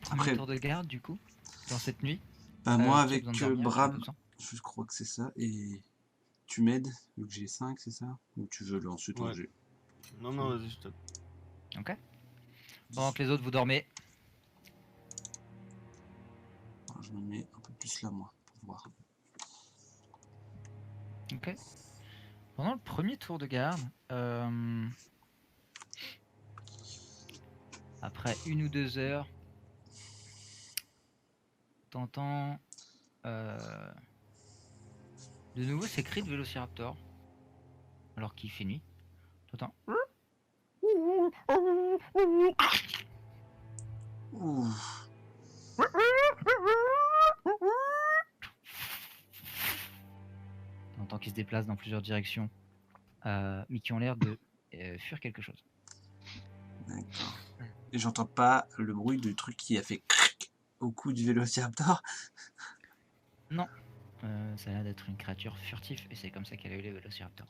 Premier tour de garde du coup dans cette nuit. Moi avec Bram, je crois que c'est ça, et tu m'aides vu que j'ai 5, c'est ça? Ou tu veux le ensuite ranger? Non, vas-y, je t'aide. Ok. Pendant que les autres vous dormez. Alors, je me mets un peu plus là moi pour voir. Ok. Pendant le premier tour de garde, après 1 ou 2 heures, t'entends de nouveau ces cris de Vélociraptor alors qu'il fait nuit. T'entends. T'entends qu'ils se déplacent dans plusieurs directions, mais qui ont l'air de fuir quelque chose. D'accord. Et j'entends pas le bruit du truc qui a fait cric au cou du Vélociraptor? Non. Ça a l'air d'être une créature furtive et c'est comme ça qu'elle a eu les Vélociraptors.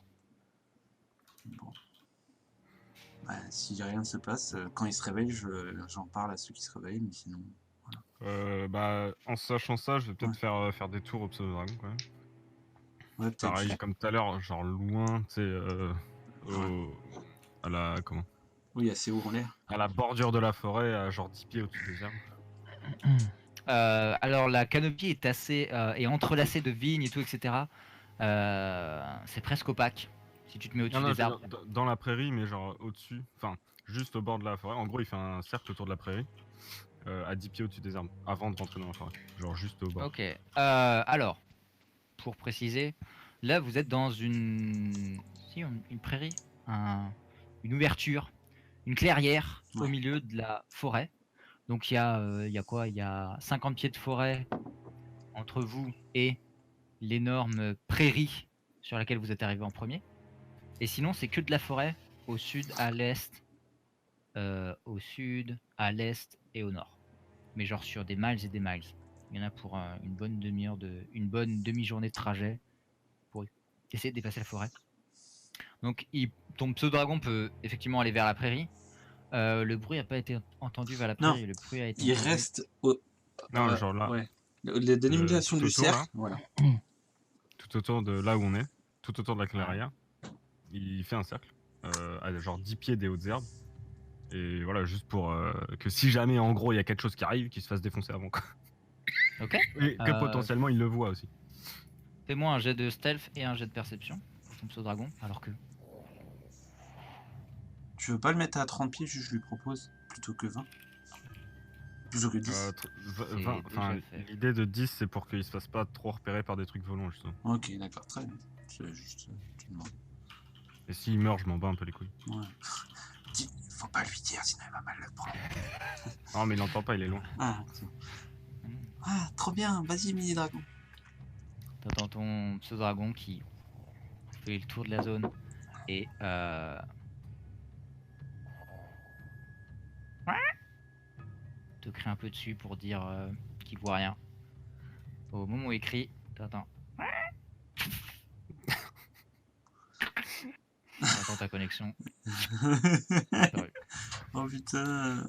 Bon. Si rien ne se passe, quand ils se réveillent, j'en parle à ceux qui se réveillent, mais sinon... Voilà. En sachant ça, je vais peut-être faire des tours au pseudo-dragon quand même. Ouais, peut-être. Pareil, comme tout à l'heure, genre loin, tu sais, à la... comment? Oui, assez haut en l'air. À la bordure de la forêt, à genre 10 pieds au-dessus des arbres. Alors la canopie est assez est entrelacée de vignes et tout, etc. C'est presque opaque si tu te mets au-dessus des arbres. Dans la prairie, mais genre au-dessus, enfin juste au bord de la forêt. En gros, il fait un cercle autour de la prairie, à 10 pieds au-dessus des arbres, avant de rentrer dans la forêt. Genre juste au bord. Ok. Alors, pour préciser, là vous êtes dans une prairie, une ouverture, une clairière au milieu de la forêt. Donc il y a quoi? Il y a 50 pieds de forêt entre vous et l'énorme prairie sur laquelle vous êtes arrivé en premier. Et sinon c'est que de la forêt au sud, à l'est, au sud, à l'est et au nord. Mais genre sur des miles et des miles. Il y en a pour une bonne demi-journée de trajet pour essayer de dépasser la forêt. Donc ton pseudo-dragon peut effectivement aller vers la prairie. Le bruit n'a pas été entendu vers la prairie. Le bruit a été il reste au... Non, genre là. Ouais. La délimitation du cercle, là, voilà. Tout autour de là où on est, tout autour de la clairière, il fait un cercle, à genre 10 pieds des hautes herbes. Et voilà, juste pour que si jamais en gros il y a quelque chose qui arrive, qu'il se fasse défoncer avant quoi. Ok. Et que potentiellement il le voit aussi. Fais-moi un jet de stealth et un jet de perception pour ton pseudo-dragon, alors que... Tu veux pas le mettre à 30 pieds, je lui propose, plutôt que 20? Plutôt que 10? 20, enfin, l'idée de 10 c'est pour qu'il se fasse pas trop repérer par des trucs volants justement. Ok, d'accord, très bien. C'est juste... tu demandes. Et s'il meurt, je m'en bats un peu les couilles. Ouais. Faut pas lui dire, sinon il va mal le prendre. Non mais il n'entend pas, il est loin. Ah, trop bien, vas-y mini dragon. T'entends ton pseudo-dragon qui fait le tour de la zone et te crie un peu dessus pour dire qu'il voit rien. Au moment où il crie, t'entends. T'entends ta connexion. Oh putain.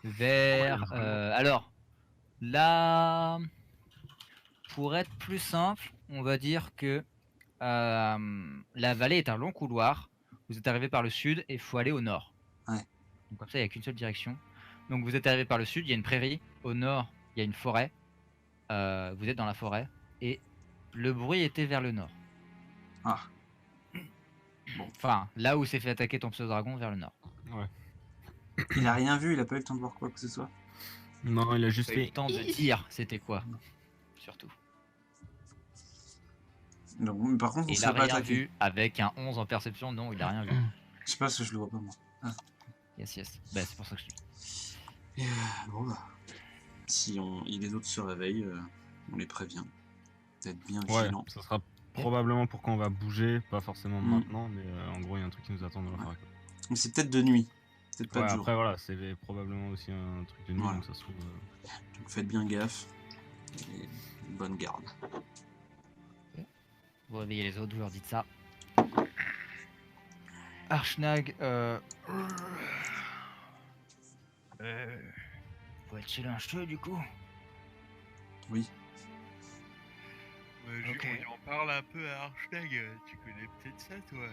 Vers. Alors, là, pour être plus simple, on va dire que la vallée est un long couloir. Vous êtes arrivé par le sud et il faut aller au nord. Ouais. Donc comme ça, il n'y a qu'une seule direction. Donc vous êtes arrivé par le sud, il y a une prairie. Au nord, il y a une forêt. Vous êtes dans la forêt. Et le bruit était vers le nord. Ah. Bon. Enfin, là où s'est fait attaquer ton pseudo-dragon, vers le nord. Ouais. Il a rien vu, il a pas eu le temps de voir quoi que ce soit. Non, il a juste fait... le temps de dire c'était quoi. Surtout. Donc, mais par contre, on il s'est a pas rien attaqué. vu avec un 11 en perception, non, il a rien vu. Je sais pas si je le vois pas moi. Ah. Yes. Bah, c'est pour ça que je dis. Bon bah. Si les autres se réveillent, On les prévient. D'être bien Ouais, vigilants. ça sera probablement pour quand on va bouger, pas forcément Mm. maintenant, mais en gros, il y a un truc qui nous attend dans la forêt. Quoi. Mais c'est peut-être de nuit. Peut-être pas Ouais, de jour. après, voilà, c'est probablement aussi un truc de nuit, Voilà. donc ça se trouve. Donc faites bien gaffe. Et bonne garde. Vous réveillez les autres, vous leur dites ça. Archnag, faut être silencieux du coup. Oui. Vu Ok. qu'on en parle un peu à Archnag, tu connais peut-être ça, toi.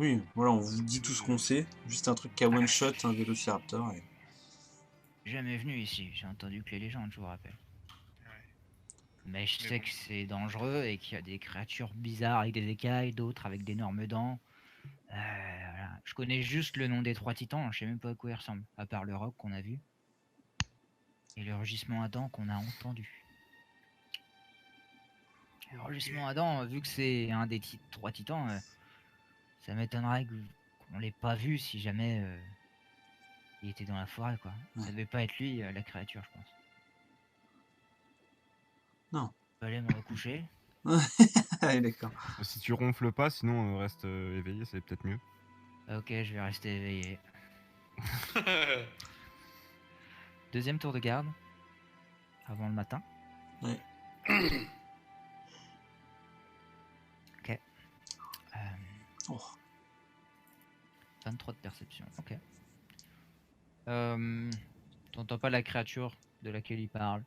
Oui, voilà, on vous dit tout ce qu'on sait. Juste un truc qu'à one shot, un Vélociraptor. Et... Jamais venu ici, j'ai entendu que les légendes, je vous rappelle. Ouais. Mais je Mais sais bon. que c'est dangereux et qu'il y a des créatures bizarres avec des écailles, d'autres avec d'énormes dents. Voilà. Je connais juste le nom des 3 titans, je sais même pas à quoi ils ressemblent, à part le roc qu'on a vu. Et le rugissement à dents qu'on a entendu. Le rugissement à dents, vu que c'est un des 3 titans, ça m'étonnerait qu'on l'ait pas vu si jamais il était dans la forêt, quoi. Ouais. Ça devait pas être lui, la créature, je pense. Non. Je vais aller me recoucher. Allez, d'accord. Si tu ronfles pas, sinon reste éveillé, c'est peut-être mieux. Ok, je vais rester éveillé. Deuxième tour de garde. Avant le matin. Ouais. Ok. Oh. 23 de perception, ok. T'entends pas la créature de laquelle il parle.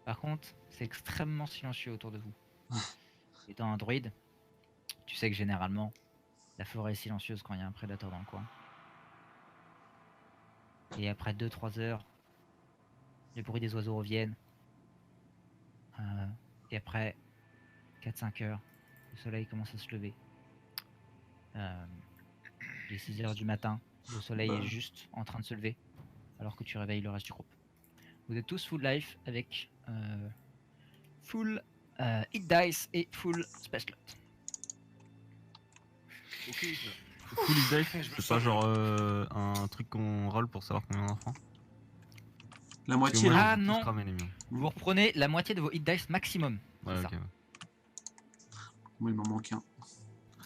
Par contre, c'est extrêmement silencieux autour de vous. Étant un druide, tu sais que généralement, la forêt est silencieuse quand il y a un prédateur dans le coin. Et après 2-3 heures, les bruits des oiseaux reviennent. Et après 4-5 heures, le soleil commence à se lever. Il est 6 heures du matin, le soleil est juste en train de se lever, alors que tu réveilles le reste du groupe. Vous êtes tous full life avec full hit dice et full spell slot. Ok. Full dice, c'est pas genre un truc qu'on roll pour savoir combien on en prend. La Parce que moitié, moi, là. Ah, j'ai tous non. cramé, les miens. Vous reprenez la moitié de vos hit dice maximum. Ouais, C'est ok. ça. Ouais. Moi, il m'en manque un.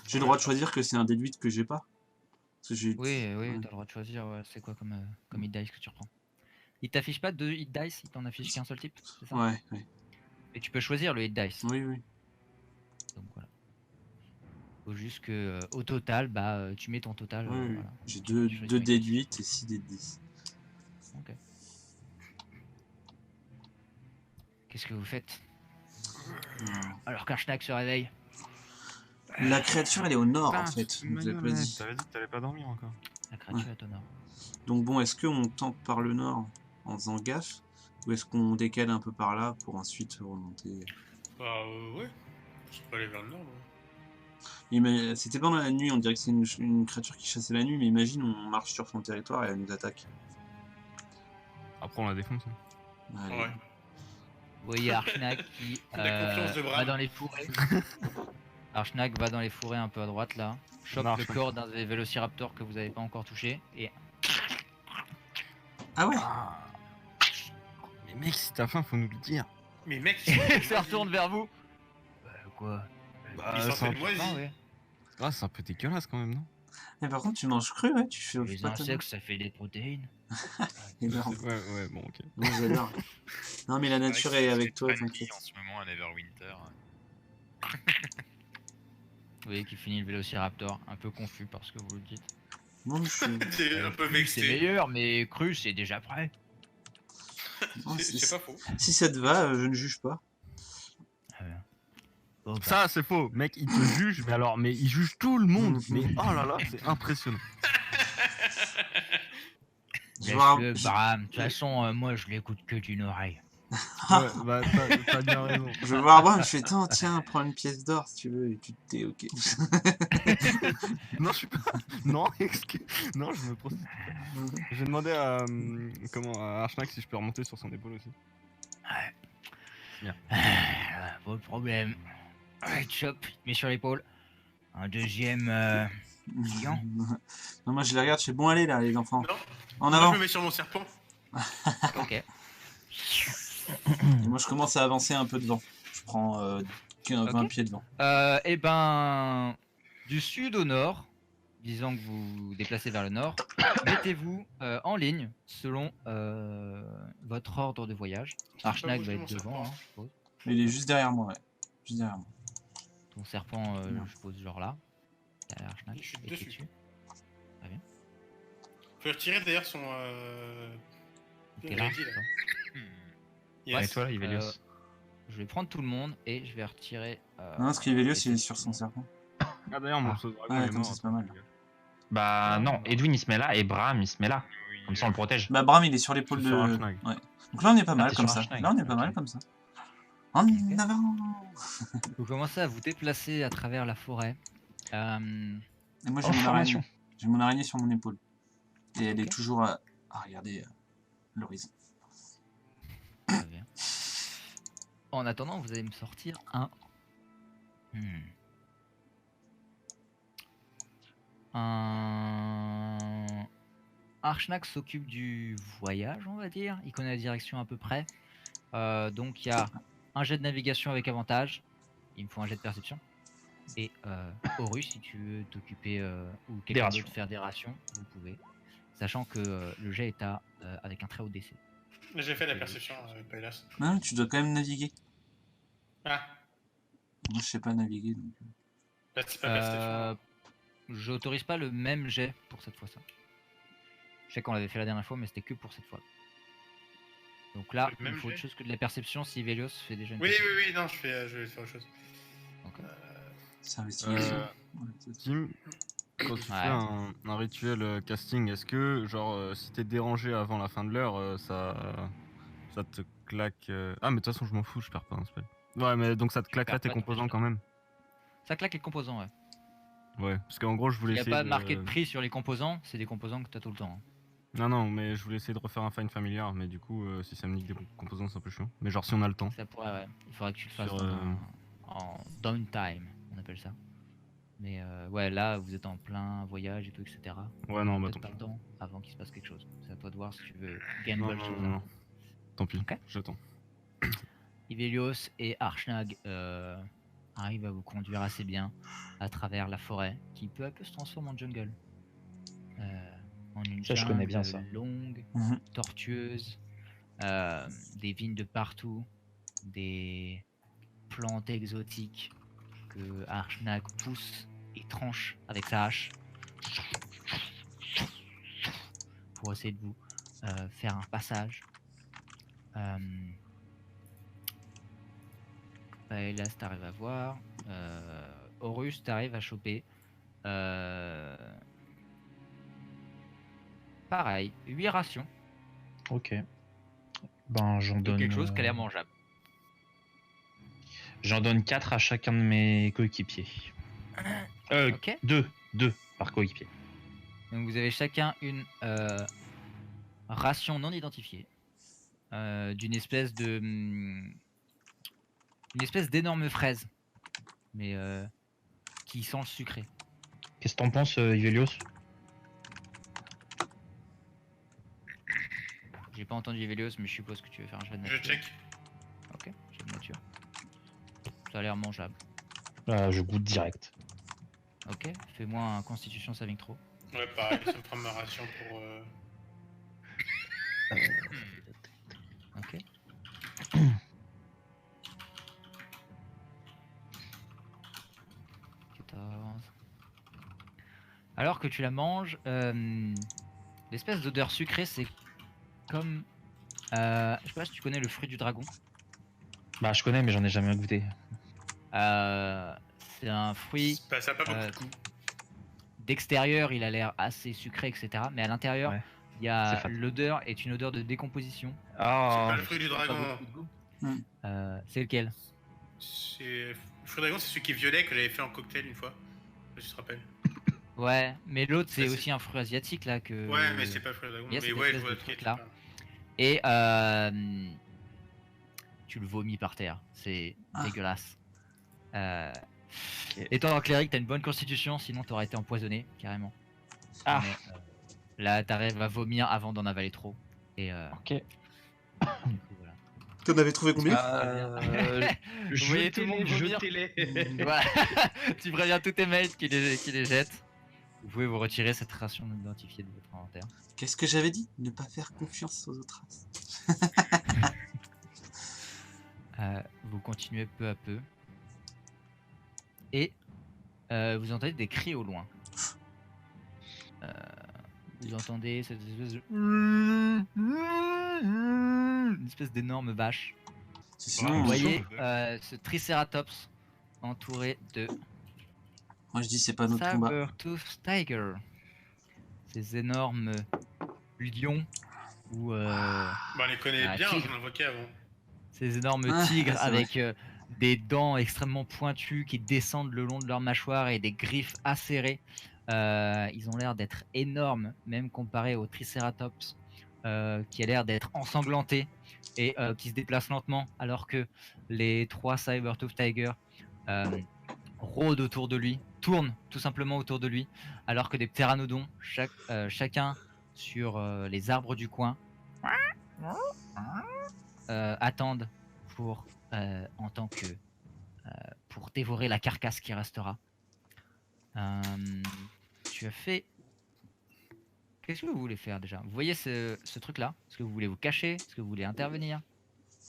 J'ai le droit de choisir que c'est un déduit que j'ai pas. Parce que j'ai... Oui, Ouais. t'as le droit de choisir c'est quoi comme hit dice que tu reprends. Il t'affiche pas 2 hit dice, il t'en affiche qu'un seul type, c'est ça? Ouais, ouais. Et tu peux choisir le hit dice. Oui, oui. Donc voilà. Faut juste que au total, tu mets ton total. Oui, oui. Voilà. J'ai Tu 2 choisis dés pas. de 8 et 6 dés de 10. Ok. Qu'est-ce que vous faites alors qu'un schnack se réveille? La créature, elle est au nord, en Putain, fait. tu te Je vous ai ma pas gueule, dit. T'avais dit que t'allais pas dormir encore. La créature est au nord. Donc bon, est-ce qu'on tente par le nord en faisant gaffe? Ou est-ce qu'on décale un peu par là pour ensuite remonter? Bah ouais. Je peux aller vers le nord. C'était pendant la nuit, on dirait que c'est une créature qui chassait la nuit, mais imagine on marche sur son territoire et elle nous attaque. Après, on la défonce. Hein. Allez. Ouais. Vous voyez Archnak qui La confiance de Bram. va dans les fourrés. Archnak va dans les fourrés un peu à droite là. Chope Marche, le corps d'un des vélociraptors que vous avez pas encore touché. Et Ah ouais? Mais mec, si t'as faim, faut nous le dire. Mais mec, ça retourne vers vous. Quoi? Bah, il c'est s'en un... fait moisi. Ah ouais. Ah, c'est un peu dégueulasse quand même, non? Mais par contre, tu manges cru, ouais, tu fais Les pas ta- insectes, ça fait des protéines. Eh ben, Ouais, bon, ok. bon, j'adore. Non, mais la nature est avec toi, t'inquiète. En ce moment à Neverwinter. Vous voyez qu'il finit le vélociraptor, un peu confus parce que vous le dites. Non, mais je suis... T'es un peu Cru, c'est vexé. meilleur, mais cru, c'est déjà prêt. Non, C'est pas faux. Si ça te va, je ne juge pas. Bon, bah, Ça, c'est faux. Mec, il te juge, mais il juge tout le monde. Mais oh là là, c'est impressionnant. Je vois... laisse-le, Bram. De toute façon, moi, je l'écoute que d'une oreille. Ouais, bah, t'as bien raison. Je vais voir Bram, je fais tiens, prends une pièce d'or si tu veux, et tu te tais, ok. Non, je suis pas. Non, non, je me prostitue pas. Je vais demander à Archnak si je peux remonter sur son épaule aussi. Pas de problème. Ouais, chop, il te met sur l'épaule. Un deuxième. Client. Non, moi je les regarde, je fais bon, allez là, les enfants. Non. En Moi, avant. je me mets sur mon serpent. Ok. Et moi, je commence à avancer un peu devant. Je prends 20 pieds devant. Et ben, du sud au nord, disant que vous vous déplacez vers le nord, mettez-vous en ligne selon votre ordre de voyage. Archnag va être devant, hein, je suppose. Mais il est juste derrière moi, ouais. Juste derrière moi. Ton serpent, je suppose, genre là. Derrière Archnag. Je suis et qui est dessus. Très bien. Faut retirer d'ailleurs son. T'es là, Ready, là. toi. Yes. Et toi, là, Ivelios? Je vais prendre tout le monde et je vais retirer. Non, parce qu'Ivelios, il est sur son serpent. Ah d'ailleurs, mon pseudo dragon Ouais, est comme mort. ça, c'est pas mal. Bah non, Edwin il se met là et Bram il se met là. Oui, Comme ça on le protège. Bah, Bram, il est sur l'épaule Je de. suis sur Archnag. Ouais. Donc là, on est pas mal t'es comme sur ça. Archnag, Là, on est pas ok. mal comme ça. En Ok. avant. Vous commencez à vous déplacer à travers la forêt. Et moi, j'ai En mon formation. araignée. J'ai mon araignée sur mon épaule. Et elle est Ok. toujours à regarder l'horizon. Très bien. En attendant, vous allez me sortir un. Un. Archnag s'occupe du voyage, on va dire. Il connaît la direction à peu près. Donc il y a un jet de navigation avec avantage. Il me faut un jet de perception. Et Horus, si tu veux t'occuper ou quelqu'un rations. d'autre faire des rations, vous pouvez. Sachant que le jet est à avec un très haut DC. J'ai fait la perception, Pailas. Non, tu dois quand même naviguer. Ah, Moi, je sais pas naviguer. Donc... là, c'est pas perception. J'autorise pas le même jet pour cette fois-ci. Je sais qu'on l'avait fait la dernière fois, mais c'était que pour cette fois. Donc là, Le il même faut autre jet chose que de la perception si Velios fait déjà une Oui, perception. oui, non, je vais faire autre chose. Ok. C'est investigation. Euh, Ouais, c'est ça. Tim, quand tu fais Ouais. un rituel casting, est-ce que, genre, si t'es dérangé avant la fin de l'heure, ça te claque. Ah, mais de toute façon, je m'en fous, je perds pas un spell. Ouais, mais donc ça te claquerait perds tes pas ton composants HP. quand même. Ça claque les composants, ouais. Ouais, parce qu'en gros, je Il voulais n'y a essayer pas de. marqué de prix sur les composants, c'est des composants que tu as tout le temps. hein. Non, non, mais je voulais essayer de refaire un Fine Familiar, mais du coup, si ça me nique des composants, c'est un peu chiant. Mais genre, si on a le temps. Ça pourrait, ouais. Il faudrait que tu le fasses Sur, en downtime, on appelle ça. Mais ouais, là, vous êtes en plein voyage et tout, etc. Ouais, non, bah Peut-être tant pas pis. le temps avant qu'il se passe quelque chose. C'est à toi de voir si tu veux Non, gamble non, sur non, ça. non. Tant pis, Ok. j'attends. Ivelios et Archnag arrivent à vous conduire assez bien à travers la forêt qui peu à peu se transforme en jungle. En une Ça, je connais bien jungle ça. longue, Mhm. tortueuse, des vignes de partout, des plantes exotiques que Archnag pousse et tranche avec sa hache pour essayer de vous faire un passage. Hélas, t'arrives à voir. Horus, t'arrives à choper. Pareil, 8 rations Ok. Ben j'en de donne. quelque chose qui a l'air mangeable. J'en donne 4 à chacun de mes coéquipiers. Ok. 2 par coéquipier. Donc vous avez chacun une ration non identifiée d'une espèce de une espèce d'énorme fraise, mais qui sent le sucré. Qu'est-ce que t'en penses, Ivelios? J'ai pas entendu Ivelios, mais je suppose que tu veux faire un jet de nature. Je check. Ok, jet de nature. Ça a l'air mangeable. Je goûte direct. Ok, fais-moi un Constitution Saving Throw. Ouais, pareil, ça me prend ma ration pour. Ok. Alors que tu la manges, l'espèce d'odeur sucrée, c'est comme. Je sais pas si tu connais le fruit du dragon. Bah je connais mais j'en ai jamais goûté. C'est un fruit. Bah, ça a pas beaucoup Euh, de goût. D'extérieur, il a l'air assez sucré, etc. Mais à l'intérieur, Ouais. il y C'est a fat. l'odeur est une odeur de décomposition. C'est Ah, pas le fruit du Pas dragon. beaucoup de goût. Mm. C'est lequel? C'est. Le fruit du dragon, c'est celui qui est violet que j'avais fait en cocktail une fois. Je sais pas si tu te rappelles. Ouais, mais l'autre c'est Ça, c'est- aussi un fruit asiatique là que. Ouais, mais c'est pas le fruit du dragon. il y a Mais cette ouais, je espèce vois de lequel truc tu là. parles. Et tu le vomis par terre. C'est Ah. dégueulasse. Étant un cléric, t'as une bonne constitution, sinon t'aurais été empoisonné carrément. Ah. Mais, là, t'arrives à vomir avant d'en avaler trop. Et ok. du coup, voilà. T'en avais trouvé combien? Vous voyez tout le monde vomir. Voilà. Tu préviens tous tes mates qui les jettent. Vous pouvez vous retirer cette ration non identifiée de votre inventaire. Qu'est-ce que j'avais dit? Ne pas faire confiance aux autres races. Vous continuez peu à peu. Et vous entendez des cris au loin. Vous entendez cette espèce de... Une espèce d'énorme vache. Sinon, Vous voyez ce Triceratops entouré de moi je dis c'est pas notre combat. Saber-tooth Tiger. Ces énormes lions ou Bah, on les connaît bien, tigre. j'en invoquais avant. Ces énormes tigres avec des dents extrêmement pointues qui descendent le long de leur mâchoire et des griffes acérées. Ils ont l'air d'être énormes, même comparé au Triceratops, qui a l'air d'être ensanglanté et qui se déplace lentement, alors que les 3 Saber-tooth Tiger rôdent autour de lui, tournent tout simplement autour de lui, alors que des pteranodons, chacun sur les arbres du coin, attendent pour en tant que pour dévorer la carcasse qui restera. Tu as fait. Qu'est-ce que vous voulez faire déjà? Vous voyez ce truc là? Est-ce que vous voulez vous cacher? Est-ce que vous voulez intervenir?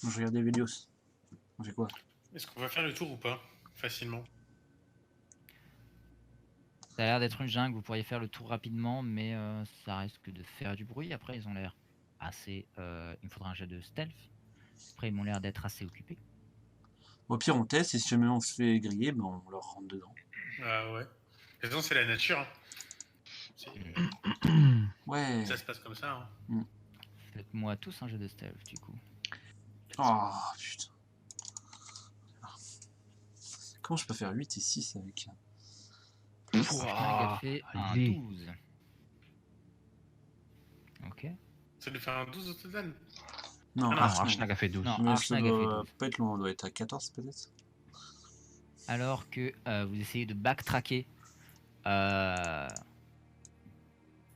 Moi je regarde des vidéos. J'ai quoi? Est-ce qu'on va faire le tour ou pas? Facilement. Ça a l'air d'être une jungle, vous pourriez faire le tour rapidement, mais ça risque de faire du bruit. Après, ils ont l'air assez. Il me faudra un jet de stealth. Après, ils m'ont l'air d'être assez occupés. Au pire, on teste et si jamais on se fait griller, ben on leur rentre dedans. Ah ouais. De toute façon, c'est la nature. Hein. Ouais. Ça se passe comme ça. Hein. Faites-moi tous un jet de stealth du coup. Oh putain. Comment je peux faire 8 et 6 avec. Schneig a fait un allez. 12. Ok. Ça lui fait un 12 au total? Non, Ah non, Archnag a fait 12. Non, mais ça Archnag a fait doit 12. pas être loin, on doit être à 14 peut-être. Alors que vous essayez de backtracker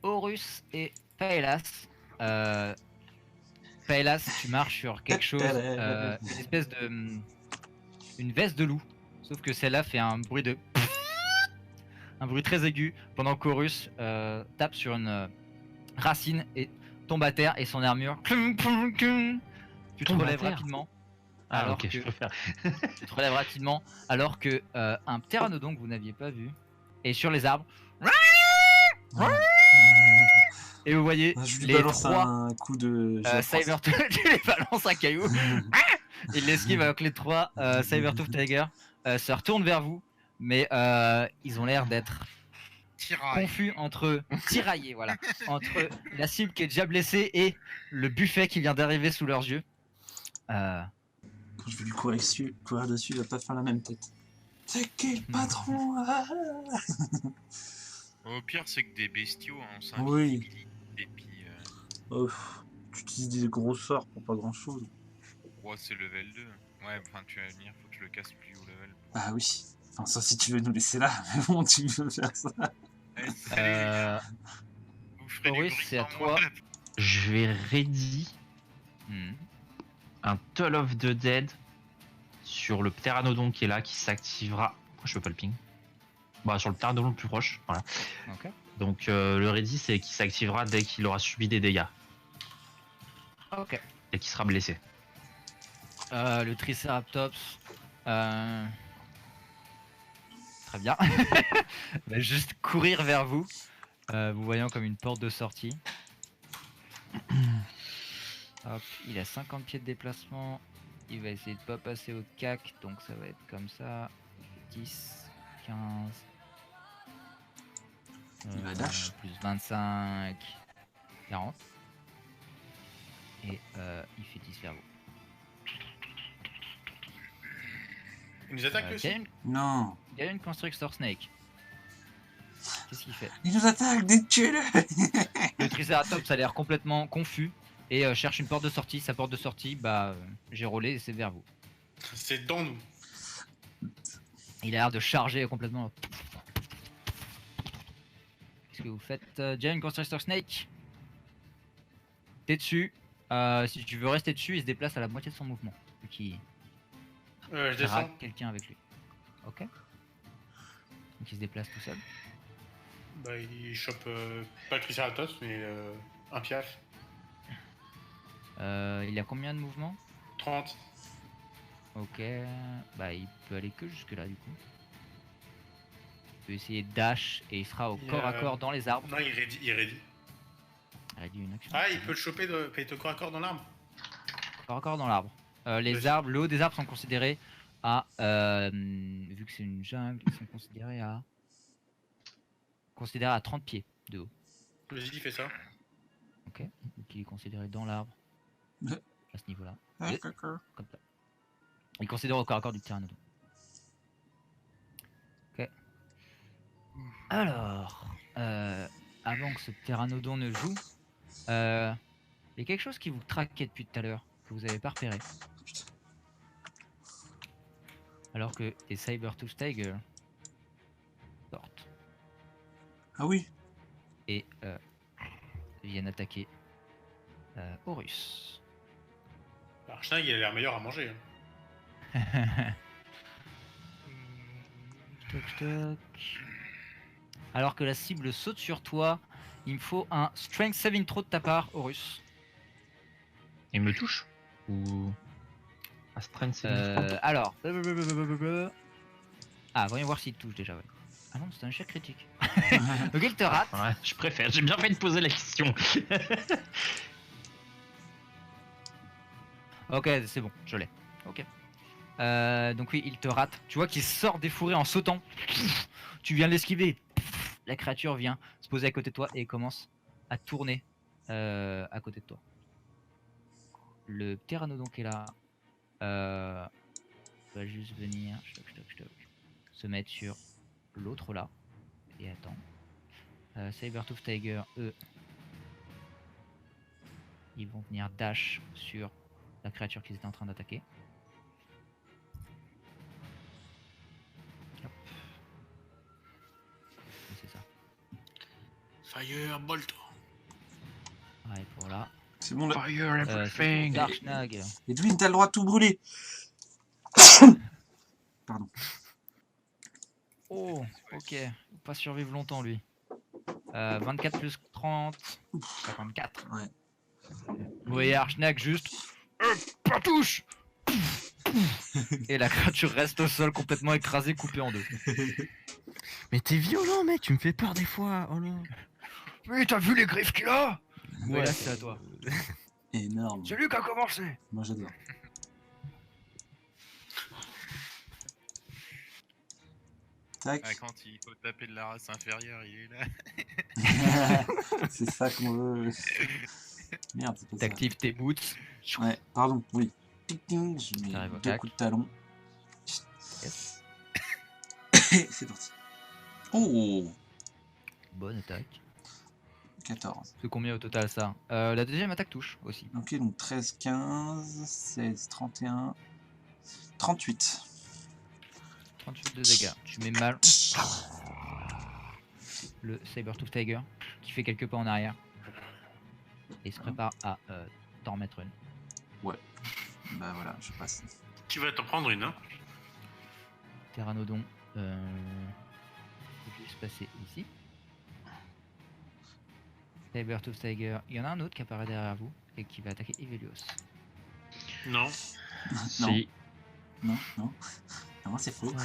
Horus et Paelas. Paelas, tu marches sur quelque chose, une espèce de... une veste de loup. Sauf que celle-là fait un bruit de... un bruit très aigu, pendant qu'Horus tape sur une racine et tombe à terre et son armure... Tu te Tombe à relèves terre. rapidement. Ah alors ok, que- je préfère. Tu te relèves rapidement alors que un pteranodon que vous n'aviez pas vu est sur les arbres. Et vous voyez Je lui les balance 3 un coup de. Sabertooth, tu les balances un caillou. Il l'esquive alors que les 3 Sabertooth Tiger se retournent vers vous, mais ils ont l'air d'être confus entre tiraillés, voilà, entre la cible qui est déjà blessée et le buffet qui vient d'arriver sous leurs yeux. Quand je vais lui courir dessus, il va pas faire la même tête. C'est qui le patron? Au pire, c'est que des bestiaux, hein, on s'en Oui. Et puis, Oh, tu utilises des gros sorts pour pas grand chose. ouais, c'est level 2. Ouais, enfin, tu vas venir, faut que je le casse plus haut level. Ah oui. Enfin, ça, si tu veux nous laisser là, mais bon, tu veux faire ça. Euh, Vous ferez du Horus, bruit c'est à sans toi. moi. Je vais ready hmm. un Toll of the Dead sur le pteranodon qui est là, qui s'activera. Pourquoi je fais pas le ping? Bah sur le pteranodon le plus proche, voilà. Ok. Donc le ready c'est qui s'activera dès qu'il aura subi des dégâts Ok. et qui sera blessé. Le Triceratops. Très bien. Va juste courir vers vous, vous voyant comme une porte de sortie. Hop, il a 50 pieds de déplacement. Il va essayer de pas passer au cac, donc ça va être comme ça. 10, 15. Il va dash. Plus 25, 40. Et il fait 10 vers vous. Il nous attaque lui aussi? Non. Il y a une Constructor Snake. Qu'est-ce qu'il fait? Il nous attaque, tue-le. Le Triceratops a l'air complètement confus et cherche une porte de sortie. Sa porte de sortie, bah, j'ai roulé et c'est vers vous. C'est dans nous. Il a l'air de charger complètement. Qu'est-ce que vous faites? Déjà une Constructor Snake. T'es dessus. Si tu veux rester dessus, il se déplace à la moitié de son mouvement. Donc il Je descends. quelqu'un avec lui. Ok. Donc il se déplace tout seul. Bah, il chope pas le Triceratops, mais un piaf. Il a combien de mouvements? 30. Ok. Bah il peut aller que jusque là du coup. Il peut essayer de dash et il sera au corps à corps dans les arbres. Non, il ready. Il a dit une action. Ah, il peut le choper quand il est au corps à corps dans l'arbre. Corps à corps dans l'arbre. Les arbres, le haut des arbres sont considérés à, vu que c'est une jungle, ils sont considérés à 30 pieds de haut. Vas-y, fais ça. Ok. Donc il est considéré dans l'arbre. À ce niveau-là. Comme ça. Il est considéré au corps à corps du pteranodon. Ok. Alors, avant que ce pteranodon ne joue, il y a quelque chose qui vous traquait depuis tout à l'heure, que vous n'avez pas repéré. Alors que les Saber-Tooth Tiger sortent Ah oui. et viennent attaquer Horus. Archnag, il a l'air meilleur à manger. Hein. Toc, toc. Alors que la cible saute sur toi, il me faut un Strength Saving Throw de ta part, Horus. Il me touche ou à strength saving throw? Alors, voyons voir s'il te touche déjà. Ouais. Ah non, c'est un échec critique. Donc il te rate. Ouais, je préfère. J'ai bien fait de poser la question. Ok, c'est bon, je l'ai. Ok. Donc oui, il te rate. Tu vois qu'il sort des fourrés en sautant. Tu viens l'esquiver. La créature vient se poser à côté de toi et commence à tourner à côté de toi. Le pteranodon qui est là va juste venir se mettre sur l'autre là. Et attends. Saber-Tooth Tiger, eux, ils vont venir dash sur la créature qu'ils étaient en train d'attaquer. Hop. Et c'est ça. Firebolt. Ouais, pour là. C'est bon, là. Fire everything. Darksnag. Edwin, t'as le droit de tout brûler. Pardon. Oh, ok. Pas survivre longtemps lui. 24 plus 30. 54. Ouais. Vous voyez Archnag juste. Pas touche. Et la créature reste au sol complètement écrasée, coupée en deux. Mais t'es violent, mec, tu me fais peur des fois. Oh là. Mais t'as vu les griffes qu'il a? Ouais, là c'est à toi. Énorme. C'est lui qui a commencé. Moi j'adore. Tac. Ah, quand il faut taper de la race inférieure, il est là. C'est ça qu'on veut. Merde, c'est pas ça. T'actives tes boots. Ouais, pardon, oui. Tic-ting, je mets T'arrives au 2 tac. coups de talon. Yes. C'est parti. Oh, Bonne attaque. 14. C'est combien au total ça? La deuxième attaque touche aussi. Ok, donc 13, 15, 16, 31, 38. 38 de dégâts. Tu mets mal le Saber-Tooth Tiger qui fait quelques pas en arrière. Et il se prépare à t'en remettre une. Bah voilà, je passe. Tu vas t'en prendre une, hein. Pteranodon. Je vais juste passer ici. Saber-Tooth Tiger. Il y en a un autre qui apparaît derrière vous et qui va attaquer Evelios. Non. Si. Non, non. Non, c'est faux.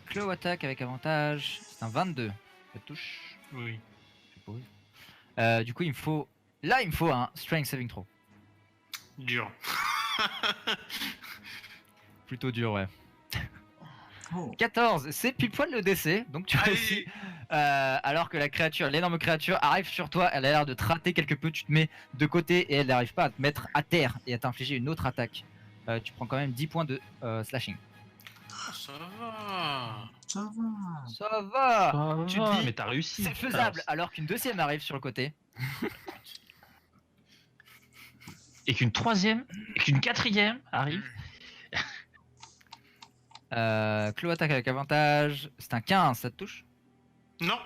Claw attaque avec avantage. C'est un 22. Ça touche, Oui. je suppose. Du coup, il me faut. Là, il me faut un Strength Saving Throw. Dur. Plutôt dur, ouais. Oh. 14, c'est pile poil le DC, donc tu Allez. réussis. Alors que la créature, l'énorme créature, arrive sur toi, elle a l'air de te rater quelque peu, tu te mets de côté et elle n'arrive pas à te mettre à terre et à t'infliger une autre attaque. Tu prends quand même 10 points de slashing. Oh, ça va. Ça va. Ça va. Ah, Tu te dis, mais t'as réussi. c'est faisable, alors qu'une deuxième arrive sur le côté. Et qu'une troisième, et qu'une quatrième arrive. Claw attaque avec avantage, c'est un 15, ça te touche? Non.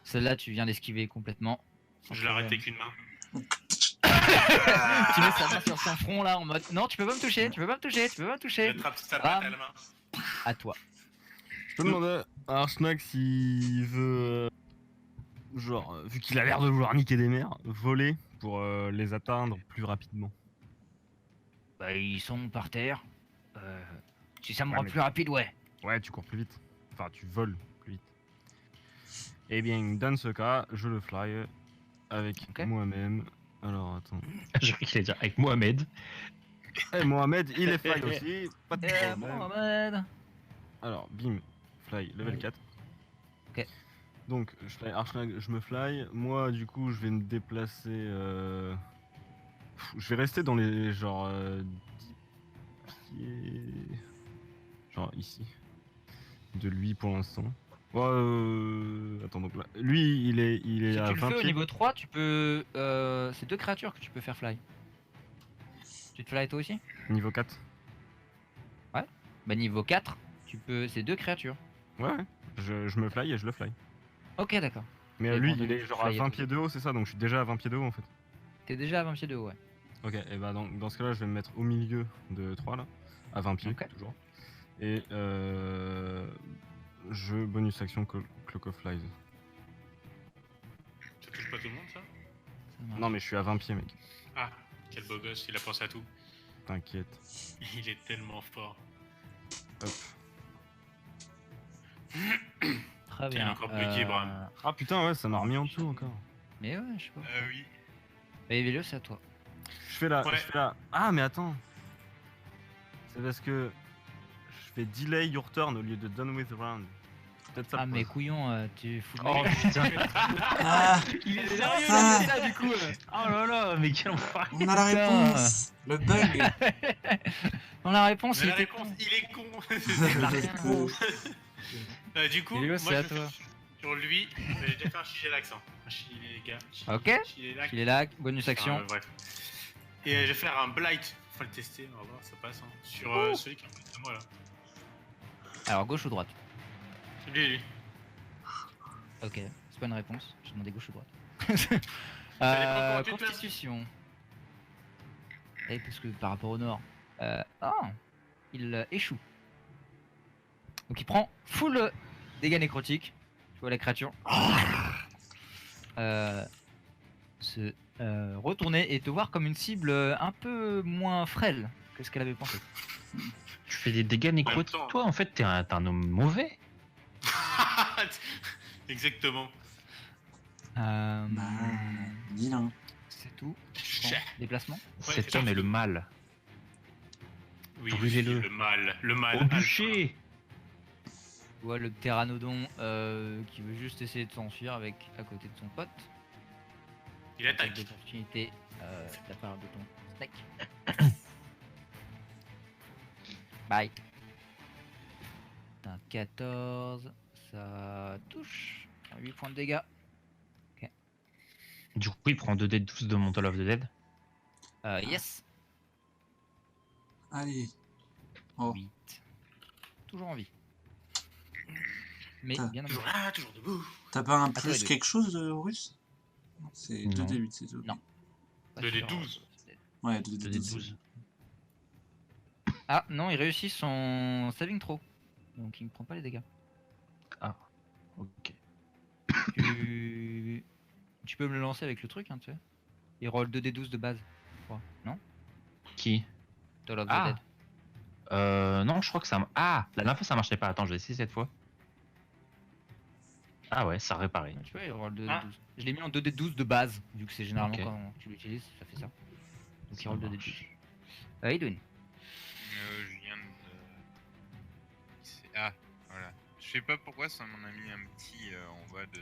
Celle-là, tu viens d'esquiver complètement. Sans Je l'ai arrêté problème. qu'une main. Tu mets sa main sur son front là en mode non, tu peux pas me toucher, tu peux pas me toucher, tu peux pas me toucher. Je attrape sa Bam. patte à la main. À toi. Je peux demander à Archnag s'il veut, genre, vu qu'il a l'air de vouloir niquer des mers, voler pour les atteindre plus rapidement. Bah, ils sont par terre. Si ça me Ouais, rend mais- plus rapide, ouais. Ouais, tu cours plus vite. Enfin, tu voles plus vite. Eh bien, dans ce cas, je le fly avec Ok. moi-même. Alors, attends. Je croyais qu'il allait dire avec Mohamed. Eh, Mohamed, il est fly aussi. Pas de problème. Mohamed. Alors, bim, fly, level 4. Ok. Donc, je fly Archnag, je me fly. Moi, du coup, je vais me déplacer. Je vais rester dans les genre 10 pieds. Genre ici. De lui pour l'instant. Attends, donc là. Lui, il est Si à tu le 20 fais au pieds. niveau 3, tu peux. C'est 2 créatures que tu peux faire fly. Tu te fly toi aussi? Niveau 4. Bah, niveau 4, tu peux. C'est 2 créatures. Ouais, ouais. Je me fly et je le fly. Ok, d'accord. Mais Et lui, bon, il donc, est genre à fly et 20 tout. pieds de haut, c'est ça? Donc je suis déjà à 20 pieds de haut en fait. T'es déjà à 20 pieds de haut, ouais. Ok, et bah dans ce cas-là, je vais me mettre au milieu de 3 là, à 20 pieds Ok. toujours. Et je bonus action Cloak of Flies. Ça touche pas tout le monde, ça? Ça marche. Non mais je suis à 20 pieds mec, Ah, quel beau gosse, il a pensé à tout. t'inquiète. Il est tellement fort. Hop. Très Il est bien. encore bugué, Bram. Ah putain ouais, ça m'a remis en dessous encore. Mais ouais, je sais pas. Ah oui. Bah, Evelio, c'est à toi. Je fais là, Ouais. je fais là. Ah mais attends. C'est parce que je fais delay your turn au lieu de done with round. Peut-être ça. Ah, le mais point. couillon, tu fous de Oh ma gueule. putain. Ah, Il est Sérieux, Ah. c'est ça du coup. Oh là là, mais quel enfer. on a la Putain. réponse. Le bug. Dans la réponse, Mais il la était réponse, con. il est con. La réponse. Du coup, Evelio, moi c'est à je toi. sur lui, j'ai déjà fait un chili l'accent. Un chili les gars. Ok. Chili Il est là, bonus action. bref. Et je vais faire un blight. Faut le tester, on va voir, ça passe. Hein. Sur celui qui est en face de moi là. Alors, gauche ou droite? Lui. Ok, c'est pas une réponse. J'ai demandé gauche ou droite. dépend comment tu te places. Constitution. Et parce que par rapport au nord. Il échoue. Donc il prend full dégâts nécrotiques. Tu vois la créature. Se retourner et te voir comme une cible un peu moins frêle que ce qu'elle avait pensé. Tu fais des dégâts nécrotiques, temps. toi en fait t'es un homme mauvais. Exactement. Euh, Bah, vilain. c'est tout. Bon, déplacement. Cet homme est le mal. Oui, Brûlez-le. le mal. Le mal. Au bûcher. Tu vois le pteranodon qui veut juste essayer de s'enfuir avec à côté de son pote. Il attaque. D'opportunité de la part de ton snake. Bye. Un 14, ça touche. 8 points de dégâts. Du coup il prend 2d12 de Mantle of the Dead. Yes. Allez. Oh. 8. Toujours en vie. Mais Ah. bien en Toujours là, toujours debout. T'as pas un toi, plus Edu. quelque chose, russe? Non, c'est Non. 2d8, c'est tout. Non. Pas De les sûr. 12. Ouais, 2d12. 2d12. Ah non, il réussit son saving throw. Donc il ne prend pas les dégâts. Ok. Tu peux me le lancer avec le truc, hein, tu sais. Il roll 2d12 de base, je crois. Non? Qui Toll of the Ah. Dead. Non, je crois que ça. Ah, la dernière fois ça marchait pas. Attends, je vais essayer cette fois. Ah ouais, ça a réparé. Tu vois, il roll 2d12. Ah. Je l'ai mis en 2d12 de base, vu que c'est généralement Ok. quand tu l'utilises, ça fait ça. Donc il Ça roll marche. 2d12. Edwin. Je viens de. Ah, voilà. Je sais pas pourquoi ça m'en a mis un petit en bas de.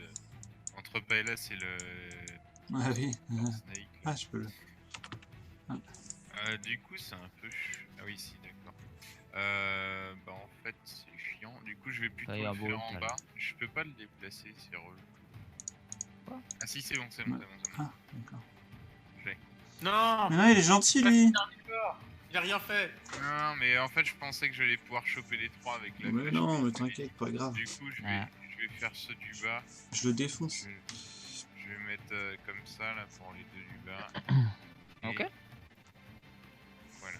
Entre Paelas et le. Ah oui. Snake. Ah, je peux le. Du coup, c'est un peu. Ah oui, si, d'accord. Bah, en fait, c'est chiant. Du coup, je vais plutôt le Firebolt, faire en alors. bas. Je peux pas le déplacer, c'est relou. Quoi Ah, si, c'est bon, c'est bon, c'est bon, c'est bon. Ah, d'accord. Non. Mais non, il est gentil, lui. Il a rien fait. Non, mais en fait, je pensais que j'allais pouvoir choper les 3 avec la Mais flèche. non, mais t'inquiète, pas grave. Du coup, je vais faire ceux du bas. Je le défonce. Je vais mettre comme ça là pour les deux du bas. Ok. Et voilà.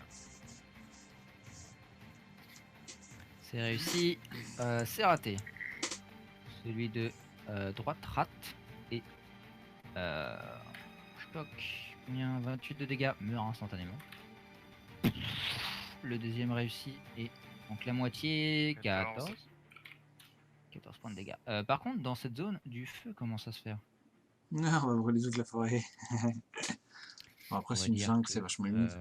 C'est réussi. C'est raté. Celui de droite rate. Et Stock, combien 28 de dégâts, meurt instantanément. Le deuxième réussi et donc la moitié 14. 14 points de dégâts. Par contre, dans cette zone, du feu commence à se faire. Non, on va brûler toute la forêt. Bon, après, On c'est va une dire jungle, que, c'est vachement humide.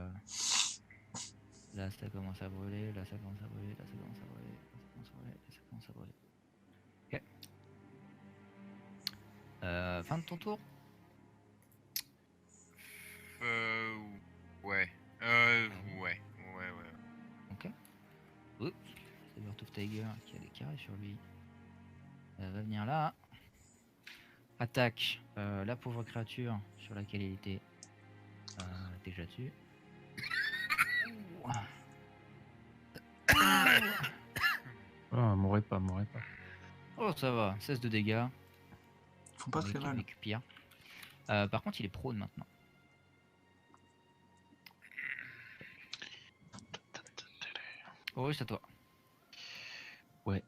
Là, ça commence à brûler, là, ça commence à brûler, là, ça commence à brûler, là, ça commence à brûler, là, ça commence à brûler. Ok. Fin de ton tour. Ouais. Ouais. Ok. Oups. Sabertooth Tiger qui a des carrés sur lui. Va venir là. Attaque la pauvre créature sur laquelle il était déjà dessus. Ah, mourrez pas. Oh, ça va, 16 de dégâts. Ils font pas très mal. Avec pire. Par contre, il est prone maintenant. Oh, oui, c'est à toi. Ouais.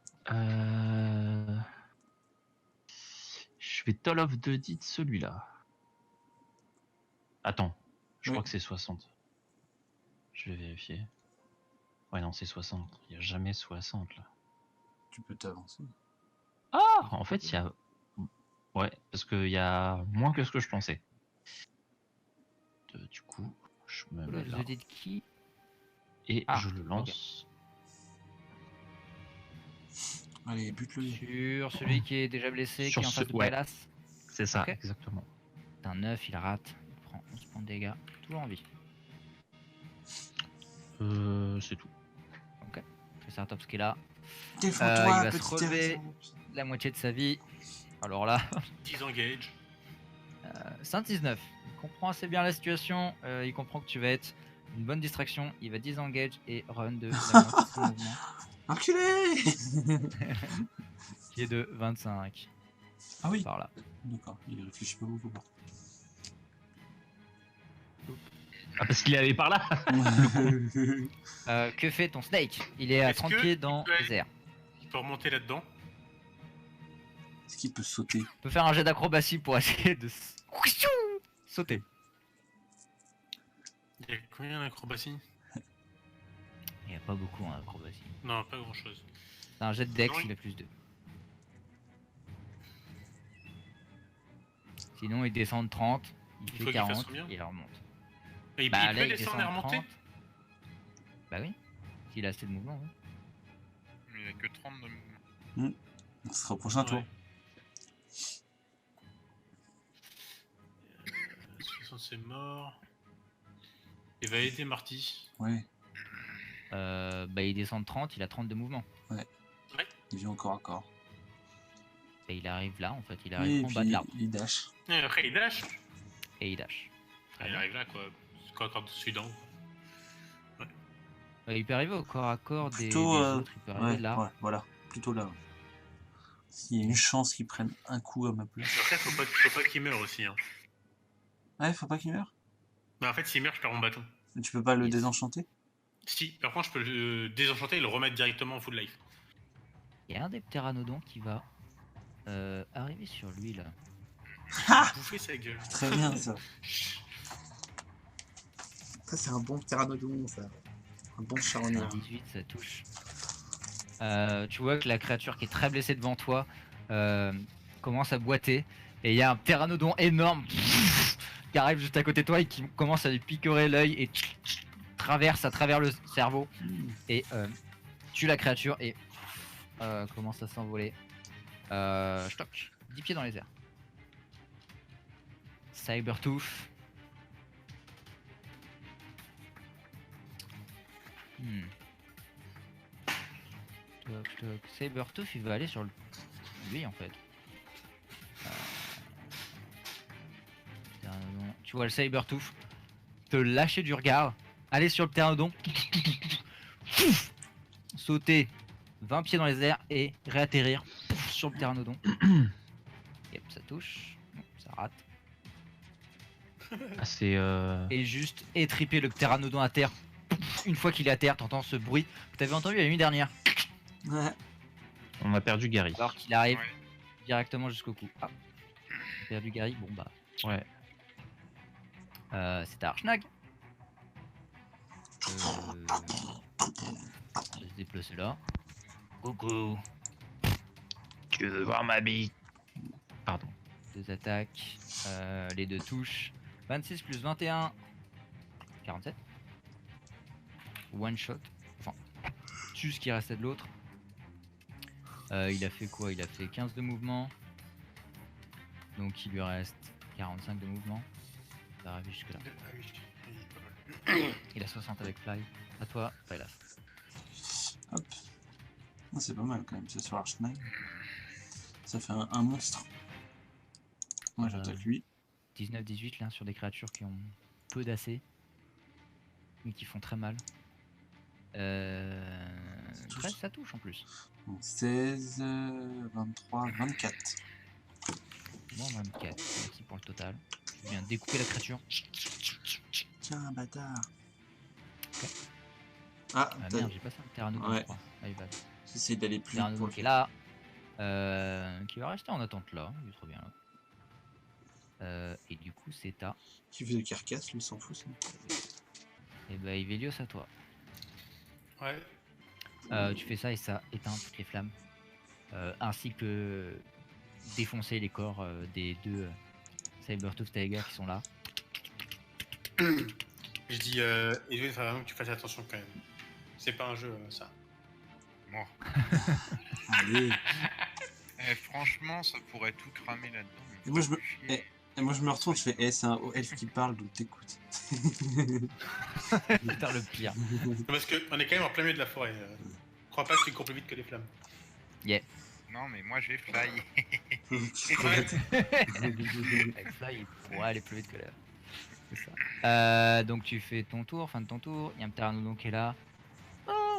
Je vais Toll of the Deed celui-là. Attends, je crois que c'est 60. Je vais vérifier. Ouais, non, c'est 60. Il n'y a jamais 60 là. Tu peux t'avancer. Ah, en fait, il y a. Ouais, parce qu'il y a moins que ce que je pensais. Du coup, je me mets là. The qui Et je le lance. Allez, bute-le. Sur celui qui est déjà blessé, Sur qui est en face de ouais. Palace. C'est ça, Ok. exactement. C'est un 9, il rate. Il prend 11 points de dégâts. Toujours en vie. C'est tout. Ok. Triceratops qui est là. Défends-toi, il va se petit relever Triceratops. la moitié de sa vie. Alors là, Disengage. c'est un 19. Il comprend assez bien la situation. Il comprend que tu vas être une bonne distraction. Il va disengage et run de la moitié de son mouvement. Enculé. Qui est de 25. Ah oui. Par là. D'accord, il réfléchit pas beaucoup. Ah, parce qu'il est allé par là. Que fait ton snake? Il est à Est-ce 30 que pieds dans tu peux les airs. Il peut remonter là-dedans. Est-ce qu'il peut sauter? On peut faire un jet d'acrobatie pour essayer de sauter. Il y a combien d'acrobatie? Il n'y a pas beaucoup en acrobatie. Non, pas grand-chose. C'est un jet de dex, Non, il a plus 2. Sinon, il descend de 30, il Il faut fait qu'il 40 fasse combien et il remonte. Et il Bah, peut là, il descendre descend et de remonter 30. Bah oui, s'il a assez de mouvement. Oui. Il n'y a que 30 de mouvement. Ce sera au prochain tour. C'est mort. Il va aider Marty. Ouais, Bah, il descend de 30, il a 30 de mouvement. il vient encore à corps. Et il arrive là, en fait, il Et arrive en puis bas de l'arbre. il dash. Et après il dash. Et il dash. Il arrive là quoi. C'est quoi quand dessus dedans. Il peut arriver au corps à corps des Plutôt, autres, il peut arriver Ouais, là. ouais, voilà, plutôt là. S'il y a une chance qu'il prenne un coup à ma place. Après faut pas qu'il meure aussi. Hein. Ouais, faut pas qu'il meure. Bah en fait s'il meurt je perds mon bâton. Mais tu peux pas le Yes. désenchanter? Si, par contre je peux le désenchanter et le remettre directement en full life. Il y a un des pteranodons qui va arriver sur lui là. Bouffer sa gueule. Très bien ça. Ça c'est un bon pteranodon ça. Un bon Un charognard. 18, ça touche. Tu vois que la créature qui est très blessée devant toi commence à boiter. Et il y a un pteranodon énorme qui arrive juste à côté de toi et qui commence à lui picorer l'œil et traverse à travers le cerveau. Et tue la créature et commence à s'envoler. Stock, 10 pieds dans les airs. Sabertooth. Toc. Sabertooth, il va aller sur lui en fait. Pteranodon. Tu vois le Sabertooth te lâcher du regard, aller sur le Pteranodon, sauter 20 pieds dans les airs et réatterrir sur le Pteranodon. Yep, ça touche. Non, ça rate. Ah, c'est. Et juste étriper le pteranodon à terre. Une fois qu'il est à terre, t'entends ce bruit que t'avais entendu la nuit dernière. Ouais. On a perdu Gary. Alors qu'il arrive Ouais. directement jusqu'au cou. Ah, on a perdu Gary, bon bah. Ouais. C'est à Archnag. Je vais se déplacer là. Coucou. Tu veux voir ma bite? Pardon. 2 attaques. Les 2 touches. 26 plus 21. 47. One shot. Enfin, tue ce qui restait de l'autre. Il a fait quoi? Il a fait 15 de mouvement. Donc il lui reste 45 de mouvement. Ça arrive jusque là. Il a 60 avec Fly. À toi, Flylas. Hop. Ah, c'est pas mal quand même, c'est sur Archnag. Ça fait un monstre. Moi j'attaque lui. 19-18 là sur des créatures qui ont peu d'AC. Mais qui font très mal. 13, ça touche en plus. Donc 16, 23, 24. Bon, 24. Merci pour le total. Je viens découper la créature. Tiens, un bâtard. Ok. Ah, Ah merde, j'ai pas ça. Pteranodon, Ouais. je crois. Allez, va. j'essaie d'aller plus vite Pteranodon pour le qui est faire. là. Qui va rester en attente là. Il est trop bien là. Et du coup, c'est à. Qui fait des carcasses, lui, s'en fout ça. Et bah, Ivelios à toi. Ouais. Tu fais ça et ça éteint toutes les flammes. Ainsi que défoncer les corps des 2 Sabertooth Tiger qui sont là. Je dis, Edwin, il faut vraiment que tu fasses attention quand même. C'est pas un jeu, ça. Bon. Allez. Franchement, ça pourrait tout cramer là-dedans. mais Et moi, faut je me- plus chier. Et moi je me retourne, je fais c'est un haut elfe qui parle, donc t'écoutes. Putain, le pire. Parce qu'on est quand même en plein milieu de la forêt. Crois pas que tu cours plus vite que les flammes. Non, mais moi j'ai fly. Avec Fly, il pourrait aller plus vite que l'air. C'est ça. Donc tu fais ton tour, fin de ton tour. Il y a un Pteranodon qui est là. Ah,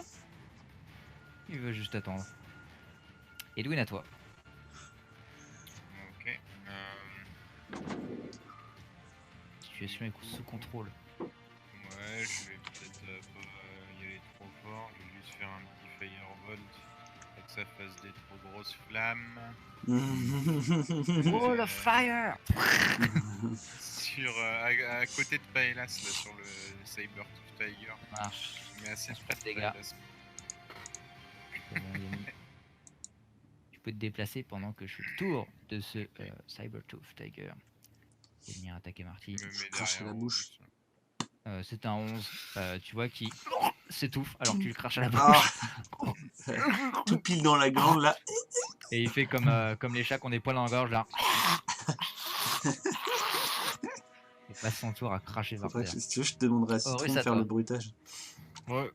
il veut juste attendre. Edwin, à toi. Ok. Situation est sous contrôle. Ouais, je vais peut-être pas y aller trop fort. Je vais juste faire un petit firebolt. Pour que ça fasse des trop grosses flammes. Oh, le fire! Sur, à côté de Paelas, là, sur le Sabertooth Tiger. Marche. Mais assez On près de se dégâts. Paelas. Tu peux te déplacer pendant que je suis le tour de ce Sabertooth Tiger. Je vais venir attaquer Marty. Je me mets crache à derrière la en bouche. plus. C'est un 11. Tu vois qui s'étouffe alors que tu lui craches à la bouche. Ah. Tout pile dans la glande là. Et il fait comme les chats qui ont des poils dans la gorge là. Il passe son tour à cracher par Faudrait terre. que, si tu veux, je te demanderai à Oh, Citron oui, de ça faire toi. le bruitage. Ouais.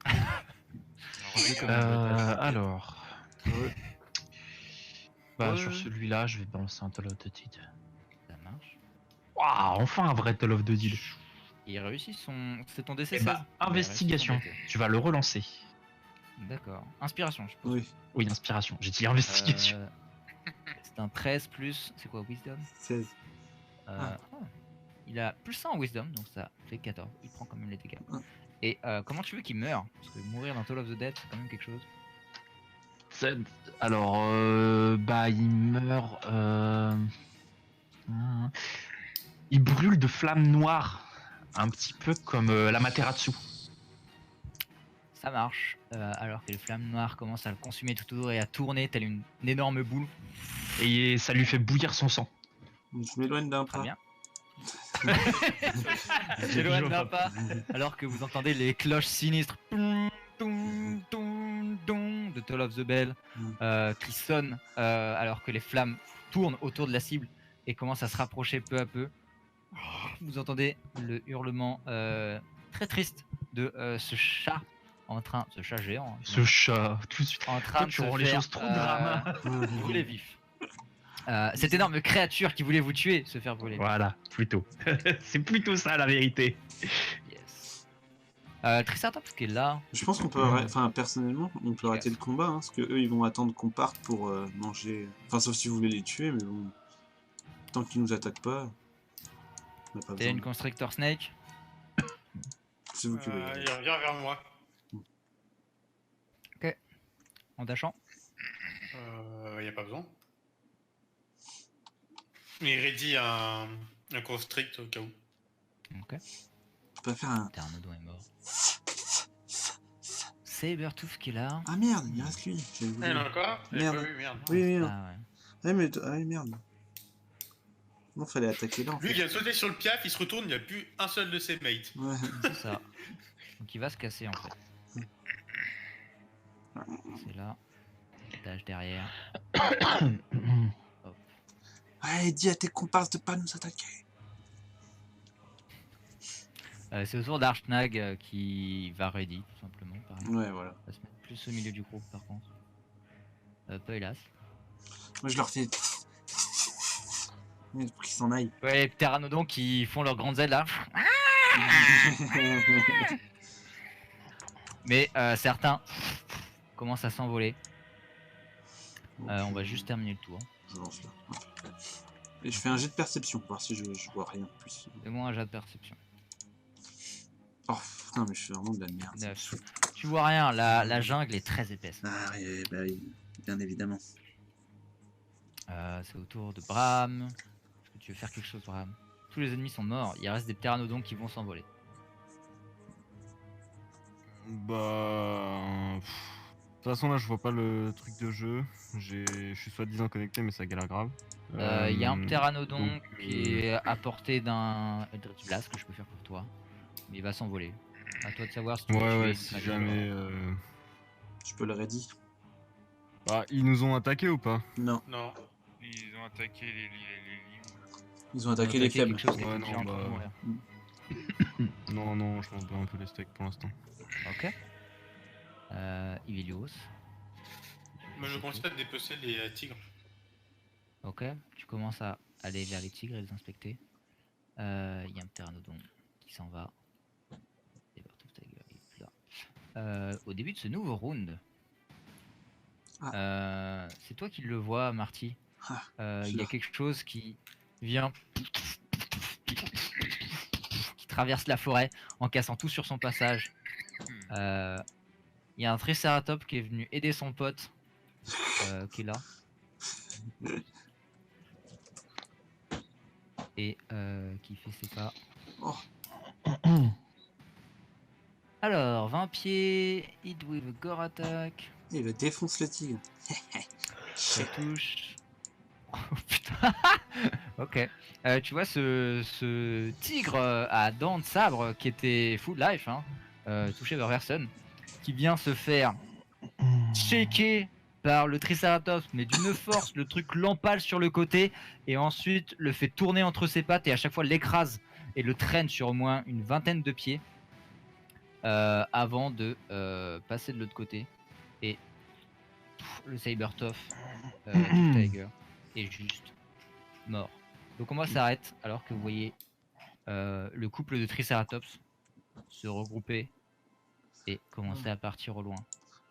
Alors. Ouais. Bah, Ouais. sur celui-là, je vais balancer un Toll of the Deed. Ça marche. Waouh, enfin un vrai Toll of the Deed. Il réussit son. C'est ton DC Eh 16. bah, investigation. Tu vas le relancer. D'accord. Inspiration, je suppose. Oui. Oui, inspiration. J'ai dit investigation. C'est un 13 plus. C'est quoi, Wisdom 16. Oh. Il a plus 1 en Wisdom, donc ça fait 14. Il prend quand même les dégâts. Ah. Et comment tu veux qu'il meure? Parce que mourir dans Toll of the Dead, c'est quand même quelque chose. Alors, bah, il meurt. Il brûle de flammes noires. Un petit peu comme la Materatsu. Ça marche. Alors que les flammes noires commencent à le consumer tout autour et à tourner telle une énorme boule. Et ça lui fait bouillir son sang. Je m'éloigne d'un Très pas. bien. J'éloigne d'un pas. Alors que vous entendez les cloches sinistres de Toll of the Bell qui sonnent alors que les flammes tournent autour de la cible et commencent à se rapprocher peu à peu. Vous entendez le hurlement très triste de ce chat en train, ce chat géant, hein, Ce chat, tout de suite. en train Toi, de tu se rends les faire, choses trop drama. brûler vif. Cette énorme créature qui voulait vous tuer se faire brûler. Voilà, plutôt. C'est plutôt ça la vérité. Yes. Triceratops qui est là. Je pense qu'on peut, enfin personnellement, on peut arrêter le combat, hein, parce que eux ils vont attendre qu'on parte pour manger. Enfin sauf si vous voulez les tuer, mais bon, tant qu'ils nous attaquent pas. On a pas T'as besoin. une Constrictor Snake. C'est vous qui voulez. Il revient vers moi. En dashant. Y a pas besoin. Mais il ready un constrict au cas où. Ok. On peut faire un. Pteranodon est mort. Sabertooth qui est là. Ah merde, il reste lui. J'avais Il voulu. y en a encore? J'ai Merde. pas vu, merde. Oui, oui, oui. Ah ouais. Ah, mais... ah oui, merde. Non, fallait attaquer là en Lui, il fait. vient de sauter sur le piaf, il se retourne, il n'y a plus un seul de ses mates. Ouais. C'est ça. Donc il va se casser en fait. C'est là. Dash derrière. Ouais, dis à tes comparses de pas nous attaquer. C'est au tour d'Archnag qui va ready tout simplement. Pareil. Ouais, voilà. Il va se mettre plus au milieu du groupe par contre. Pas hélas. Moi, je leur fais. Mais pour qu'ils s'en aillent. Ouais, les pteranodons qui font leurs grandes ailes là. Mais certains commencent à s'envoler. On va juste terminer le tour. Je lance là. Et je fais un jet de perception pour voir si je vois rien de plus. Fais-moi un jet de perception. Oh putain, mais je fais vraiment de la merde. 9. Tu vois rien, la jungle est très épaisse. Ah oui, bah oui, bien évidemment. C'est au tour de Bram. Est-ce que tu veux faire quelque chose, Bram? Tous les ennemis sont morts, il reste des pteranodons qui vont s'envoler. Bah. De toute façon, là, je vois pas le truc de jeu. Je suis soi-disant connecté, mais ça galère grave. Il y a un pteranodon donc, qui est à portée d'un Eldritch Blast que je peux faire pour toi. Mais il va s'envoler. À toi de savoir si tu veux Ouais, tuer ouais, une si créature. jamais. Je peux le ready? Bah, ils nous ont attaqué ou pas? Non, Non. Ils ont attaqué les lignes. ils ont attaqué les faibles. Quelque chose qui Ouais, est non, déjà en train de bah, mourir. Non, non, je m'en bats un peu les steaks pour l'instant. Ok. Ivelios. Moi, je commence à dépecer les tigres. Ok, tu commences à aller vers les tigres et les inspecter. Il y a un pteranodon qui s'en va. Sabertooth Tiger, il est plus là. Au début de ce nouveau round, c'est toi qui le vois, Marty. Il y a quelque chose qui vient, qui traverse la forêt en cassant tout sur son passage. Il y a un Triceratops qui est venu aider son pote, qui est là. Et qui fait ses pas. Oh. Alors, 20 pieds, hit with a gore attack, Il le défonce le tigre. ça touche. Oh putain. Ok. Tu vois ce tigre à dents de sabre qui était full life, hein, touché par personne, qui vient se faire shaker par le Triceratops, mais d'une force, le truc l'empale sur le côté et ensuite le fait tourner entre ses pattes et à chaque fois l'écrase et le traîne sur au moins une vingtaine de pieds avant de passer de l'autre côté. Et le Sabertooth Tiger est juste mort. Donc on s'arrête alors que vous voyez le couple de Triceratops se regrouper et commencer à partir au loin.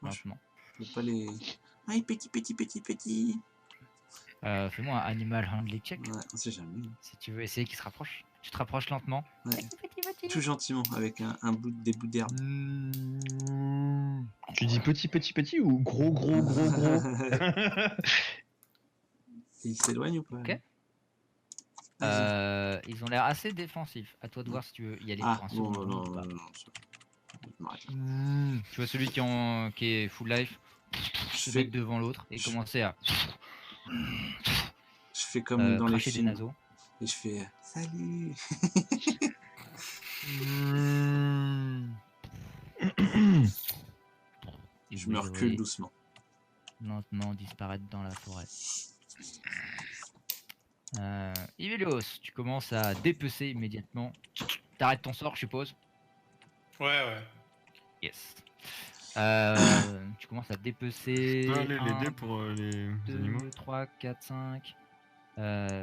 Lentement. Je peux pas les. Aïe, petit. Fais-moi un animal handling check Ouais, on sait jamais. si tu veux essayer qu'il se rapproche. Tu te rapproches lentement. Ouais. Tout gentiment, avec des bouts d'herbe. Tu dis petit ou gros Il s'éloigne ou pas? Ok. Ils ont l'air assez défensifs. À toi de voir si tu veux y aller Ah, pour un bon, second non, round ou pas. non, je m'arrête. Tu vois celui qui est full life se fais- mettre devant l'autre et commencer à Je fais comme dans les cracher des films. naseaux. Et je fais salut. Et Je vous me les recule voyez doucement. lentement disparaître dans la forêt. Ivelios, tu commences à dépecer immédiatement. T'arrêtes ton sort, je suppose. Ouais. Yes. Tu commences à dépecer. Tu peux aller 1, l'aider pour les 2, animaux? 3, 4, 5,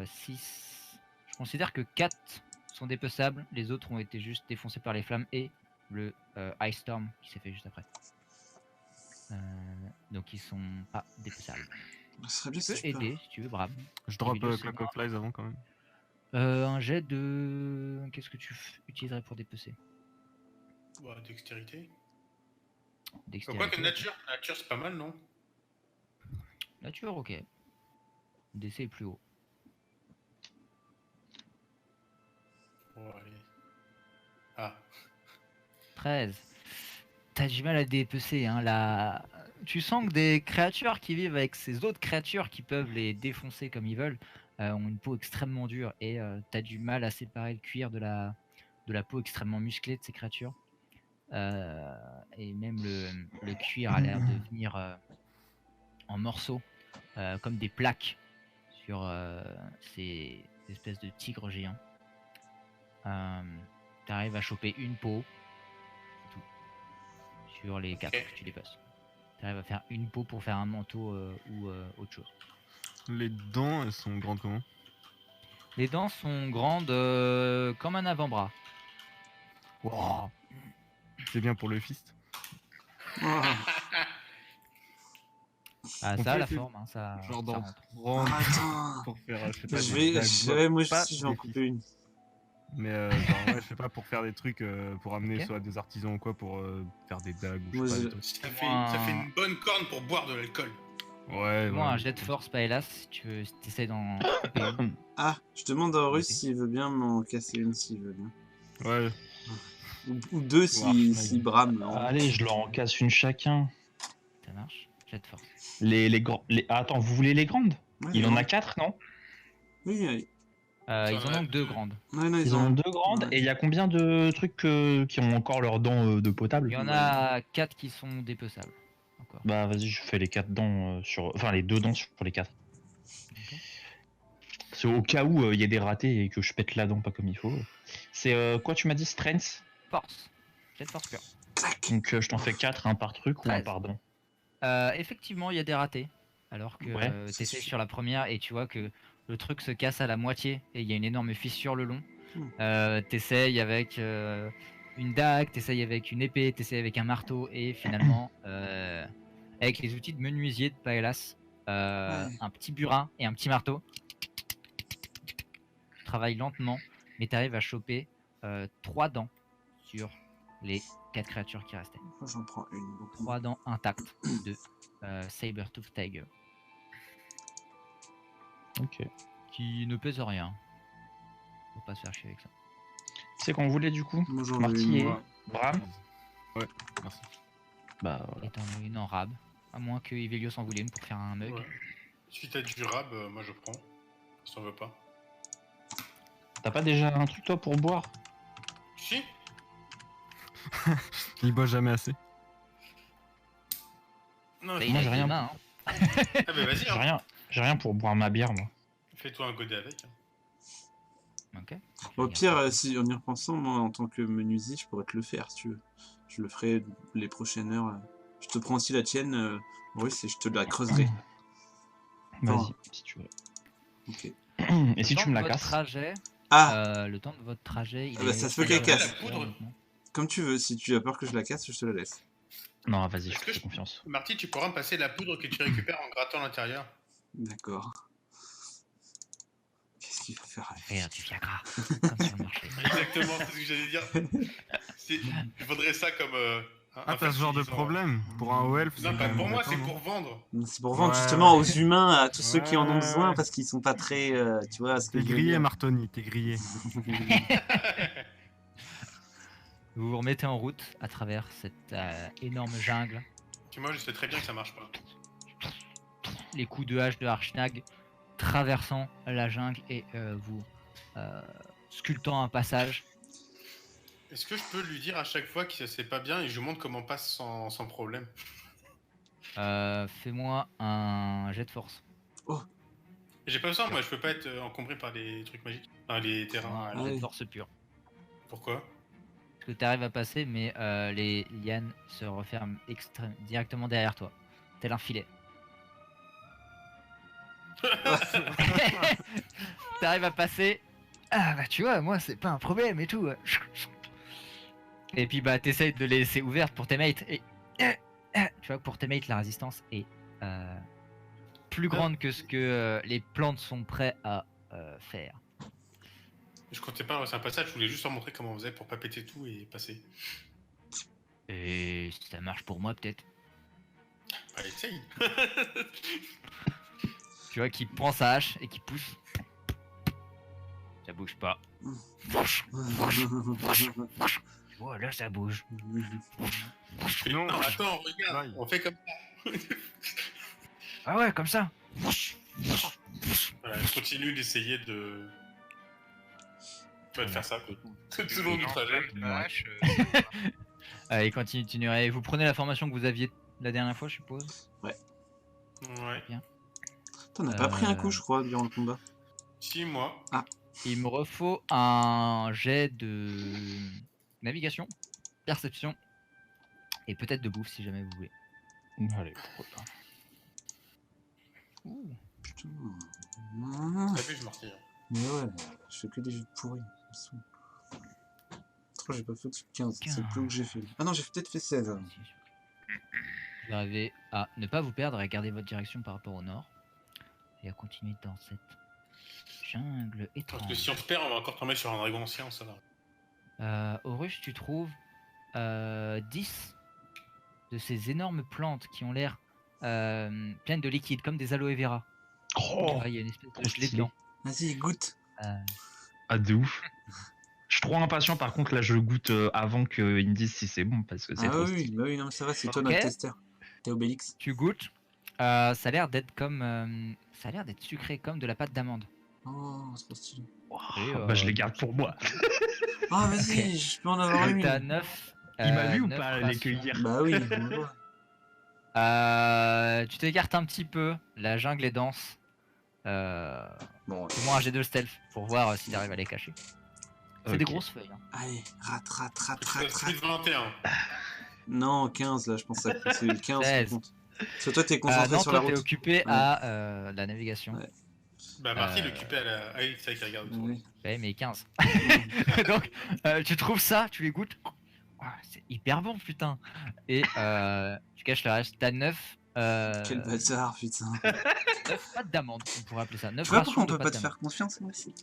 6. Je considère que 4 sont dépeçables. Les autres ont été juste défoncés par les flammes et le Ice Storm qui s'est fait juste après. Donc ils sont pas dépeçables. Ce serait bien Tu si peux je peux. aider si tu veux, Bram. Je drop Ivelios, Clock of Flies avant quand même. Un jet de... Qu'est-ce que tu utiliserais pour dépecer? Bah, dextérité. Dextérité. Quoi que nature, c'est pas mal, non? Nature, ok. DC est plus haut. Bon, allez. Ah. 13. T'as du mal à dépecer, hein, là. Tu sens que des créatures qui vivent avec ces autres créatures qui peuvent les défoncer comme ils veulent ont une peau extrêmement dure et t'as du mal à séparer le cuir de la peau extrêmement musclée de ces créatures. Et même le cuir a l'air de venir en morceaux, comme des plaques sur ces espèces de tigres géants. T'arrives à choper une peau, c'est tout, sur les 4 que tu dépasses. T'arrives à faire une peau pour faire un manteau ou autre chose. Les dents, elles sont grandes comment? Les dents sont grandes comme un avant-bras. Wow. C'est bien pour le fist. Ah, On ça a peut la essayer forme, hein, ça, Genre ça dans rentre. Attends. pour faire, je sais pas, Je des vais, blagues, moi pas aussi, je vais en des couper une. Mais genre, ouais, je sais pas, pour faire des trucs, pour amener Ok. soit des artisans ou quoi, pour faire des dagues ou Moi, je sais je- pas, des trucs. Ça fait une bonne corne pour boire de l'alcool. Ouais, Fais-moi ouais. un jet de force, Paelas, si tu veux, si t'essaies d'en couper une. Ah, je demande à Horus Ok. s'il veut bien m'en casser une, s'il veut bien. Ouais, Ou deux Archnag. si brame. hein. Allez, je leur en casse une chacun. Ça marche. Jet de force. Attends, vous voulez les grandes? Ouais, Il les en a grands. 4, non? Oui, oui. Ils en ont que 2 grandes. Ouais, non, Ils en ont 2 grandes. Ouais. Et il y a combien de trucs qui ont encore leurs dents de potable? Il y en a 4 qui sont dépeçables. Encore. Bah vas-y, je fais les 4 dents sur... Enfin, les 2 dents sur les 4. Ok. C'est au cas où il y a des ratés et que je pète la dent pas comme il faut. C'est quoi tu m'as dit? Strength? Force. Jet de force pure. Donc je t'en fais 4, un par truc ou un 13. par dent? Effectivement, il y a des ratés. Alors que Ouais, t'essaies sur la première et tu vois que le truc se casse à la moitié et il y a une énorme fissure le long. T'essayes avec une dague, t'essayes avec une épée, t'essayes avec un marteau et finalement, avec les outils de menuisier de Paelas, un petit burin et un petit marteau, tu travailles lentement, mais t'arrives à choper 3 dents sur les 4 créatures qui restaient. Moi, j'en prends une. donc. 3 dents intactes de Sabertooth Tiger. ok. Qui ne pèse rien. Faut pas se faire chier avec ça. C'est qu'on voulait du coup? Moi, j'en veux Marty une, et moi. Bram? Ouais, merci. Bah voilà. Et t'en as une en rab. À moins que Ivelios en voulait une pour faire un mug. Ouais. Si t'as du rab, moi je prends. Si t'en veux pas. T'as pas déjà un truc toi pour boire? Si. Il boit jamais assez. Non, Bah, mais il moi, a j'ai que rien. deux mains, hein. ah bah vas-y, hein. J'ai rien pour boire ma bière moi. Fais-toi un godet avec. Ok. Au pire, si en y repensant, moi, en tant que menuisier, je pourrais te le faire, si tu veux. Je le ferai les prochaines heures. Je te prends aussi la tienne, Horus, et je te la creuserai. Vas-y, si tu veux. Ok. Et si tu me la casses? Trajet, Ah, le temps de votre trajet, il Ah bah, est ça se peut qu'elle casse. La poudre. comme tu veux, si tu as peur que je la casse, je te la laisse. Non, vas-y, je Est-ce te que fais je- confiance. Marty, tu pourras me passer la poudre que tu récupères en grattant l'intérieur. D'accord. Qu'est-ce qu'il va faire avec faire du Viagra, comme sur le marché. Exactement, c'est ce que j'allais dire. Je voudrais ça comme. Ah, t'as ce genre de fertilisant. problème? Pour un elfe, Non, c'est pas quand pour même moi, embêtant, c'est non pour vendre. C'est pour vendre Ouais, justement ouais. aux humains, à tous ceux qui en ont Ouais, besoin, ouais. parce qu'ils sont pas très, tu vois, ce que T'es je veux grillé, dire. Martoni, t'es grillé. Vous vous remettez en route à travers cette énorme jungle. Moi, je sais très bien que ça marche pas. Les coups de hache de Archnag traversant la jungle et vous sculptant un passage. Est-ce que je peux lui dire à chaque fois que c'est pas bien et je lui montre comment on passe sans problème? Fais-moi un jet de force. J'ai pas besoin, moi, je peux pas être encombré par les trucs magiques. Enfin, les terrains. Un jet ouais. de force pur. Pourquoi? Parce que tu arrives à passer, mais les lianes se referment directement derrière toi, tel un filet. T'arrives à passer. Ah bah tu vois, moi c'est pas un problème et tout. Et puis bah t'essayes de les laisser ouvertes pour tes mates. Et tu vois que pour tes mates la résistance est plus grande que ce que les plantes sont prêts à faire. Je comptais pas c'est un passage, je voulais juste leur montrer comment on faisait pour pas péter tout et passer. Et ça marche pour moi peut-être. Bah, essaye. Tu vois qu'il prend sa hache et qu'il pousse. Ça bouge pas. Oh là ça bouge. Non, attends, regarde, Aïe. on fait comme ça. Ah ouais, comme ça. Voilà, je continue d'essayer de... faire ça quoi. Tout le long du trajet. Vache, Allez, continuez. Vous prenez la formation que vous aviez la dernière fois, je suppose. Ouais. T'en as pas pris un coup, je crois, durant le combat. Si, moi. Il me refaut un jet de navigation, perception et peut-être de bouffe si jamais vous voulez. Allez, pourquoi pas. Ouh. Putain. T'as vu, je m'en retire. Mais ouais, je fais que des jeux pourris. Ça me saoule. Je crois que j'ai pas fait au-dessus de 15, c'est le plus haut que j'ai fait. Ah non, j'ai peut-être fait 16. alors. Vous arrivez à ne pas vous perdre et à garder votre direction par rapport au nord et à continuer dans cette jungle Parce que étrange. si on se perd, on va encore tomber sur un dragon ancien, ça va. Au rush, tu trouves 10 de ces énormes plantes qui ont l'air pleines de liquide, comme des aloe vera. Oh, Ah, il y a une espèce de trop gelée stylé. dedans. Vas-y, goûte. Ah, de ouf. Je suis trop impatient, par contre, là, je goûte avant qu'ils me disent si c'est bon, parce que c'est Ah trop oui, stylé. bah oui, non, mais ça va, c'est toi Ok. notre testeur. T'es Obélix. Tu goûtes, ça a l'air d'être comme, ça a l'air d'être sucré comme de la pâte d'amande. Oh, c'est trop stylé. Et, Bah, je les garde pour moi. Ah, vas-y, je peux en avoir une. T'as 9. Il m'a vu ou pas les cueillir? Bah oui, on le voit. Tu t'écartes un petit peu, la jungle est dense. Bon, Fais-moi un G2 stealth pour voir si t'arrives à les cacher. C'est des Ok. grosses feuilles. Hein. allez, rate. Plus de 21. Non, 15 là, je pense que c'est le 15 qui 16. compte. Parce que toi, t'es concentré Non, sur toi la t'es route. occupé à la navigation. Ouais. Bah, Marty l'occupait à la. Ah oui, c'est vrai qu'il regarde autour. Oui. Ouais, mais 15. Donc, tu trouves ça, tu les goûtes. Oh, c'est hyper bon, putain. Et tu caches le reste. T'as 9. Quel bâtard, putain. 9 pâtes d'amande, on pourrait appeler ça. 9 Tu vois pourquoi rations on de peut pas pâtes te d'amande. faire confiance, moi aussi.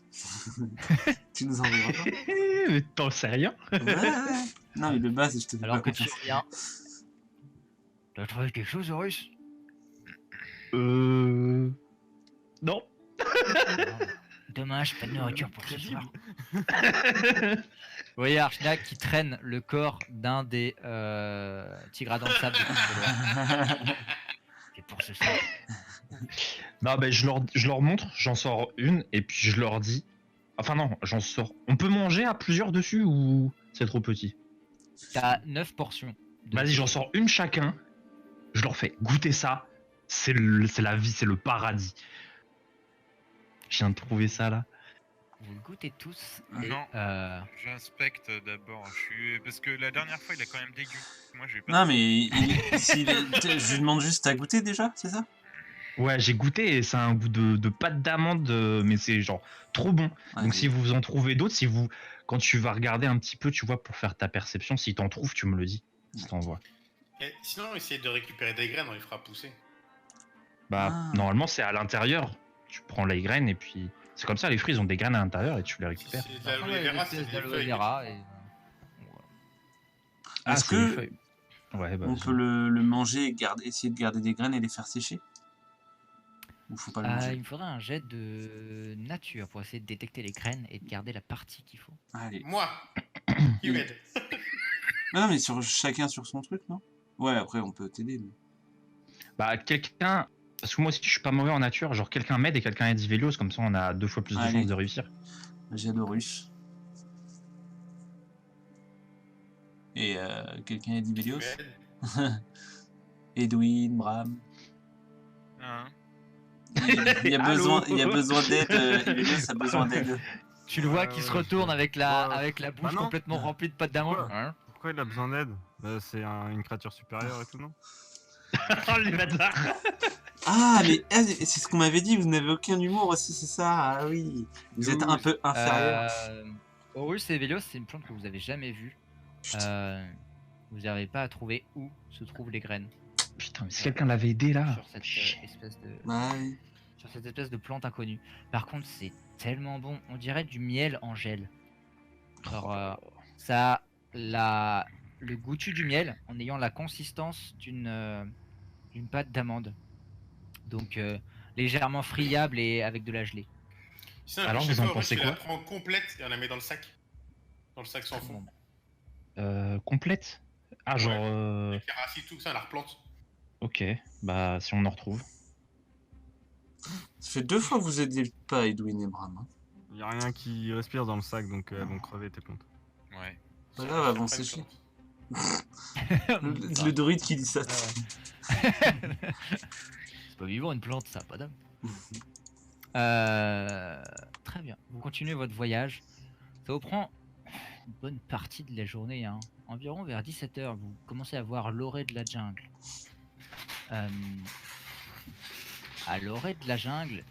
Tu nous en voudras pas. Mais t'en sais rien. Ouais. Non, mais de base, je te fais Alors pas que tu confiance. reviens. T'as trouvé quelque chose, Horus? Non. Dommage, pas de nourriture pour ce soir. Vous voyez Archnak qui traîne le corps d'un des tigres à dents de sable. C'est pour ce soir. Non, bah, je leur montre, j'en sors une, et puis je leur dis. Enfin, non, j'en sors. On peut manger à plusieurs dessus ou c'est trop petit? T'as 9 portions. Vas-y, j'en sors une chacun. Je leur fais goûter ça. C'est la vie, c'est le paradis. Je viens de trouver ça là. Vous le goûtez tous. Et, Non. euh, J'inspecte d'abord. Parce que la dernière fois, il a quand même dégueu. Moi, j'ai pas. Non, mais je lui demande juste, t'as goûté déjà, c'est ça? Ouais, j'ai goûté et ça a un goût de pâte d'amande, mais c'est genre trop bon. Ouais, Donc si vous en trouvez d'autres, quand tu vas regarder un petit peu, tu vois, pour faire ta perception, si t'en trouves, tu me le dis. Si t'en vois. Et sinon, essayer de récupérer des graines, on les fera pousser. Bah, Ah. normalement, c'est à l'intérieur. Tu prends les graines et puis. C'est comme ça, les fruits, ils ont des graines à l'intérieur et tu les récupères. C'est de ça ressemble à l'aloe une vera, c'est espèce des d'aloe feuilles. vera et, Ah, Est-ce c'est les que feuilles. Ouais, bah. on vas-y. peut le manger et essayer de garder des graines et les faire sécher? Ou faut pas le il manger? me faudrait un jet de nature pour essayer de détecter les graines et de garder la partie qu'il faut. Allez. Moi Qui m'aide Ah non, mais chacun sur son truc, non? Ouais, après, on peut t'aider. Mais... Bah, quelqu'un. Parce que moi aussi, je suis pas mauvais en nature. Genre, quelqu'un m'aide et quelqu'un aide Ivelios. Comme ça, on a 2 fois plus de Allez. chances de réussir. J'ai de ruche. Et quelqu'un a dit Qui Vélios? m'aide Edwin, Bram. Hein. Il y a besoin d'aide. Vélios a besoin d'aide. Tu le vois Ouais, qui se ouais, retourne je- avec la bouche non. complètement remplie de pâte d'amande. Pourquoi Hein. Pourquoi il a besoin d'aide? Bah, c'est une créature supérieure et tout, non? Oh, les bâtards! Ah, mais c'est ce qu'on m'avait dit, vous n'avez aucun humour aussi, c'est ça? Ah oui. Vous êtes un peu inférieur. Horus et Vélios, c'est une plante que vous avez jamais vue. Vous n'arrivez pas à trouver où se trouvent les graines Putain, mais si quelqu'un l'avait aidé là. sur cette espèce de. Ouais. sur cette espèce de plante inconnue. Par contre, c'est tellement bon, on dirait du miel en gel. Genre, ça a le goûtu du miel en ayant la consistance d'une pâte d'amande. Donc légèrement friable et avec de la gelée. Sinon, Alors, je sais vous en pas, pensez tu quoi? la prends complète et on la met dans le sac. Dans le sac sans fond. Complète? Ah, Ouais. genre. La carafe, tout ça, on la replante. Ok, bah si on en retrouve. Ça fait 2 fois que vous aidez pas Edwin et Bram. Hein. Y a rien qui respire dans le sac, donc elles vont crever tes plantes. Ouais. Bah là, elles vont sécher. Le druide qui dit ça. C'est pas vivant une plante, ça, pas d'âme. Très bien. Vous continuez votre voyage. Ça vous prend une bonne partie de la journée. Hein. Environ vers 17h, vous commencez à voir l'orée de la jungle. À l'orée de la jungle,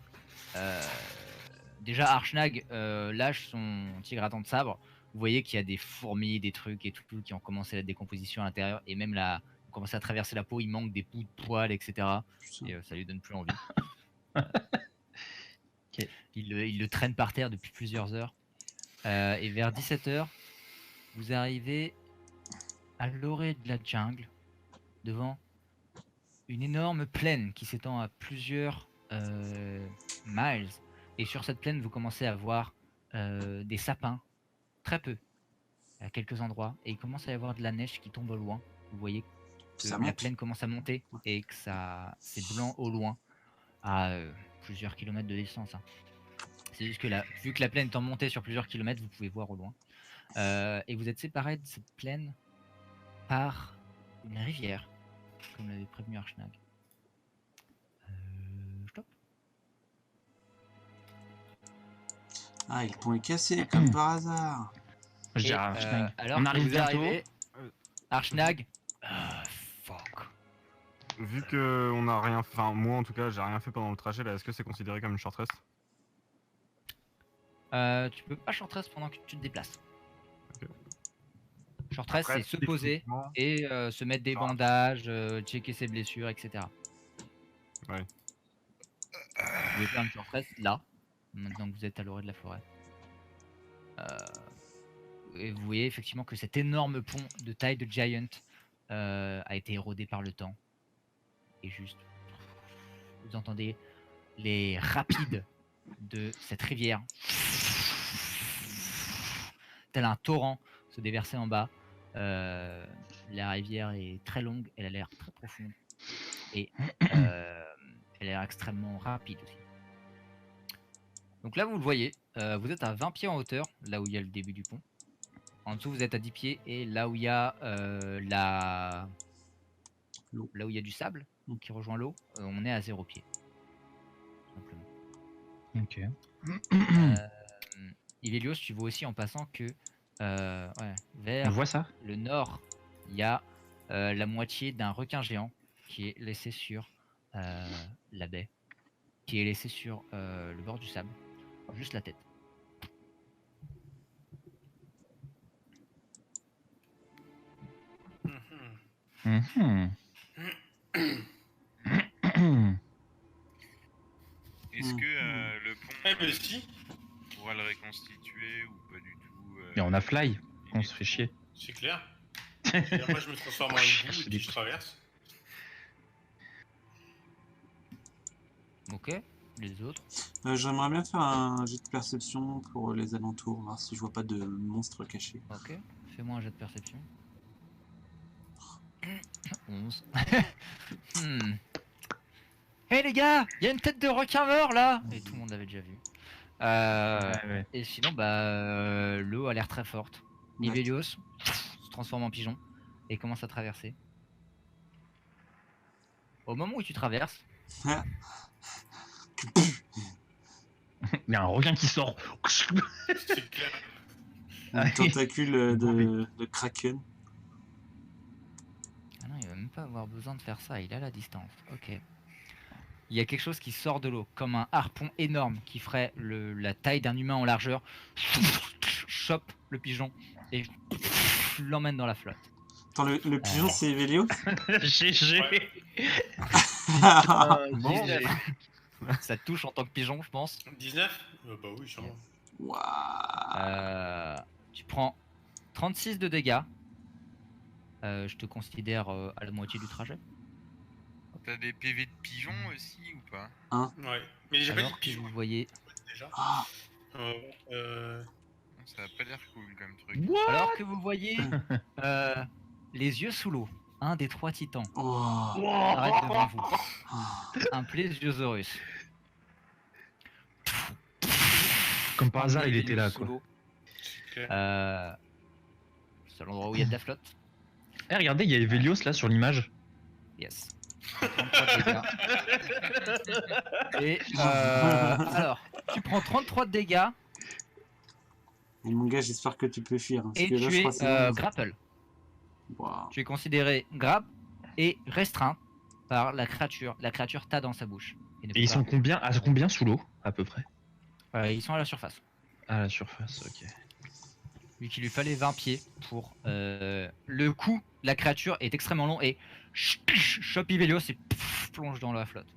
déjà Archnag lâche son tigre-à-dents de sabre. Vous voyez qu'il y a des fourmis, des trucs et tout qui ont commencé la décomposition à l'intérieur. Et même là, ont commencé à traverser la peau, il manque des bouts de poils, etc. Et ça lui donne plus envie. Okay. Il le traîne par terre depuis plusieurs heures. Et vers 17h, vous arrivez à l'orée de la jungle, devant une énorme plaine qui s'étend à plusieurs miles. Et sur cette plaine, vous commencez à voir des sapins, très peu, à quelques endroits. Et il commence à y avoir de la neige qui tombe au loin. Vous voyez que la plaine commence à monter et que c'est blanc au loin, à plusieurs kilomètres de distance. Hein. C'est juste que vu que la plaine est en montée sur plusieurs kilomètres, vous pouvez voir au loin. Et vous êtes séparés de cette plaine par une rivière, comme l'avait prévenu Archnag. Stop. Ah, le pont est cassé, comme par hasard. Et, alors on que arrive vous bientôt. arrivez, Archnag. Fuck. Vu que on a rien, enfin moi en tout cas j'ai rien fait pendant le trajet là, est-ce que c'est considéré comme une short rest? Tu peux pas short rest pendant que tu te déplaces. Okay. Short rest, c'est se poser et se mettre des bandages, checker ses blessures, etc. Ouais. Vous pouvez faire une short rest là, maintenant que vous êtes à l'orée de la forêt. Et vous voyez effectivement que cet énorme pont de taille de Giant a été érodé par le temps. Et juste, vous entendez les rapides de cette rivière, tel un torrent, se déverser en bas. La rivière est très longue, elle a l'air très profonde et elle a l'air extrêmement rapide aussi. Donc là vous le voyez, vous êtes à 20 pieds en hauteur, là où il y a le début du pont. En dessous vous êtes à 10 pieds et là où il y a là où il y a du sable qui rejoint l'eau, on est à 0 pied. Simplement. Ok. Ivelios, tu vois aussi en passant que On vers voit ça? le nord, il y a la moitié d'un requin géant qui est laissé sur la baie, qui est laissé sur le bord du sable, juste la tête. Est-ce que le pont, Eh ben si. on pourra le reconstituer ou pas du tout Et on a Fly, on se fait chier. C'est clair. Et moi je me transforme en hibou et puis je traverse. Ok, les autres. J'aimerais bien faire un jet de perception pour les alentours, voir si je vois pas de monstres cachés. Ok, fais-moi un jet de perception. 11. Hey les gars, il y a une tête de requin mort là. Et tout le monde l'avait déjà vu. Ouais. Et sinon, l'eau a l'air très forte. Ivelios se transforme en pigeon et commence à traverser. Au moment où tu traverses, Il y a un requin qui sort. C'est clair. Un tentacule de kraken. ah non, il va même pas avoir besoin de faire ça, il a la distance. Ok. Il y a quelque chose qui sort de l'eau, comme un harpon énorme qui ferait la taille d'un humain en largeur, chope le pigeon et l'emmène dans la flotte. Attends, le pigeon c'est Ivelios? GG. Ouais. Bon, GG. Ça te touche en tant que pigeon, je pense. 19 Bah oui, sûrement. Waouh. Tu prends 36 de dégâts. Je te considère à la moitié du trajet. T'as des PV de pigeons aussi ou pas? Ouais. Mais j'ai pas dit Alors que pigeon vous voyez, déjà. Ah. Ça a pas l'air cool comme truc. alors que vous voyez les yeux sous l'eau, un des 3 titans Oh. arrête devant vous. Ah. Un plésiosaurus. Comme par hasard, il Emmené était les là, yeux sous quoi. l'eau. Ok. C'est l'endroit où il y a de la flotte. Eh, regardez, il y a Evelios là sur l'image. Yes. 33 de dégâts. Et alors, tu prends 33 de dégâts Et mon gars, j'espère que tu peux fuir. Hein, parce et que là, tu je es crois que c'est bon. grapple. Waouh. Tu es considéré grab et restreint par la créature. La créature t'a dans sa bouche. Et ne Et peut ils pas- sont combien sous l'eau, à peu près? Ils sont à la surface. À la surface, ok. Vu qu'il lui fallait 20 pieds pour le coup, la créature est extrêmement long et chope Ivelios et plonge dans la flotte.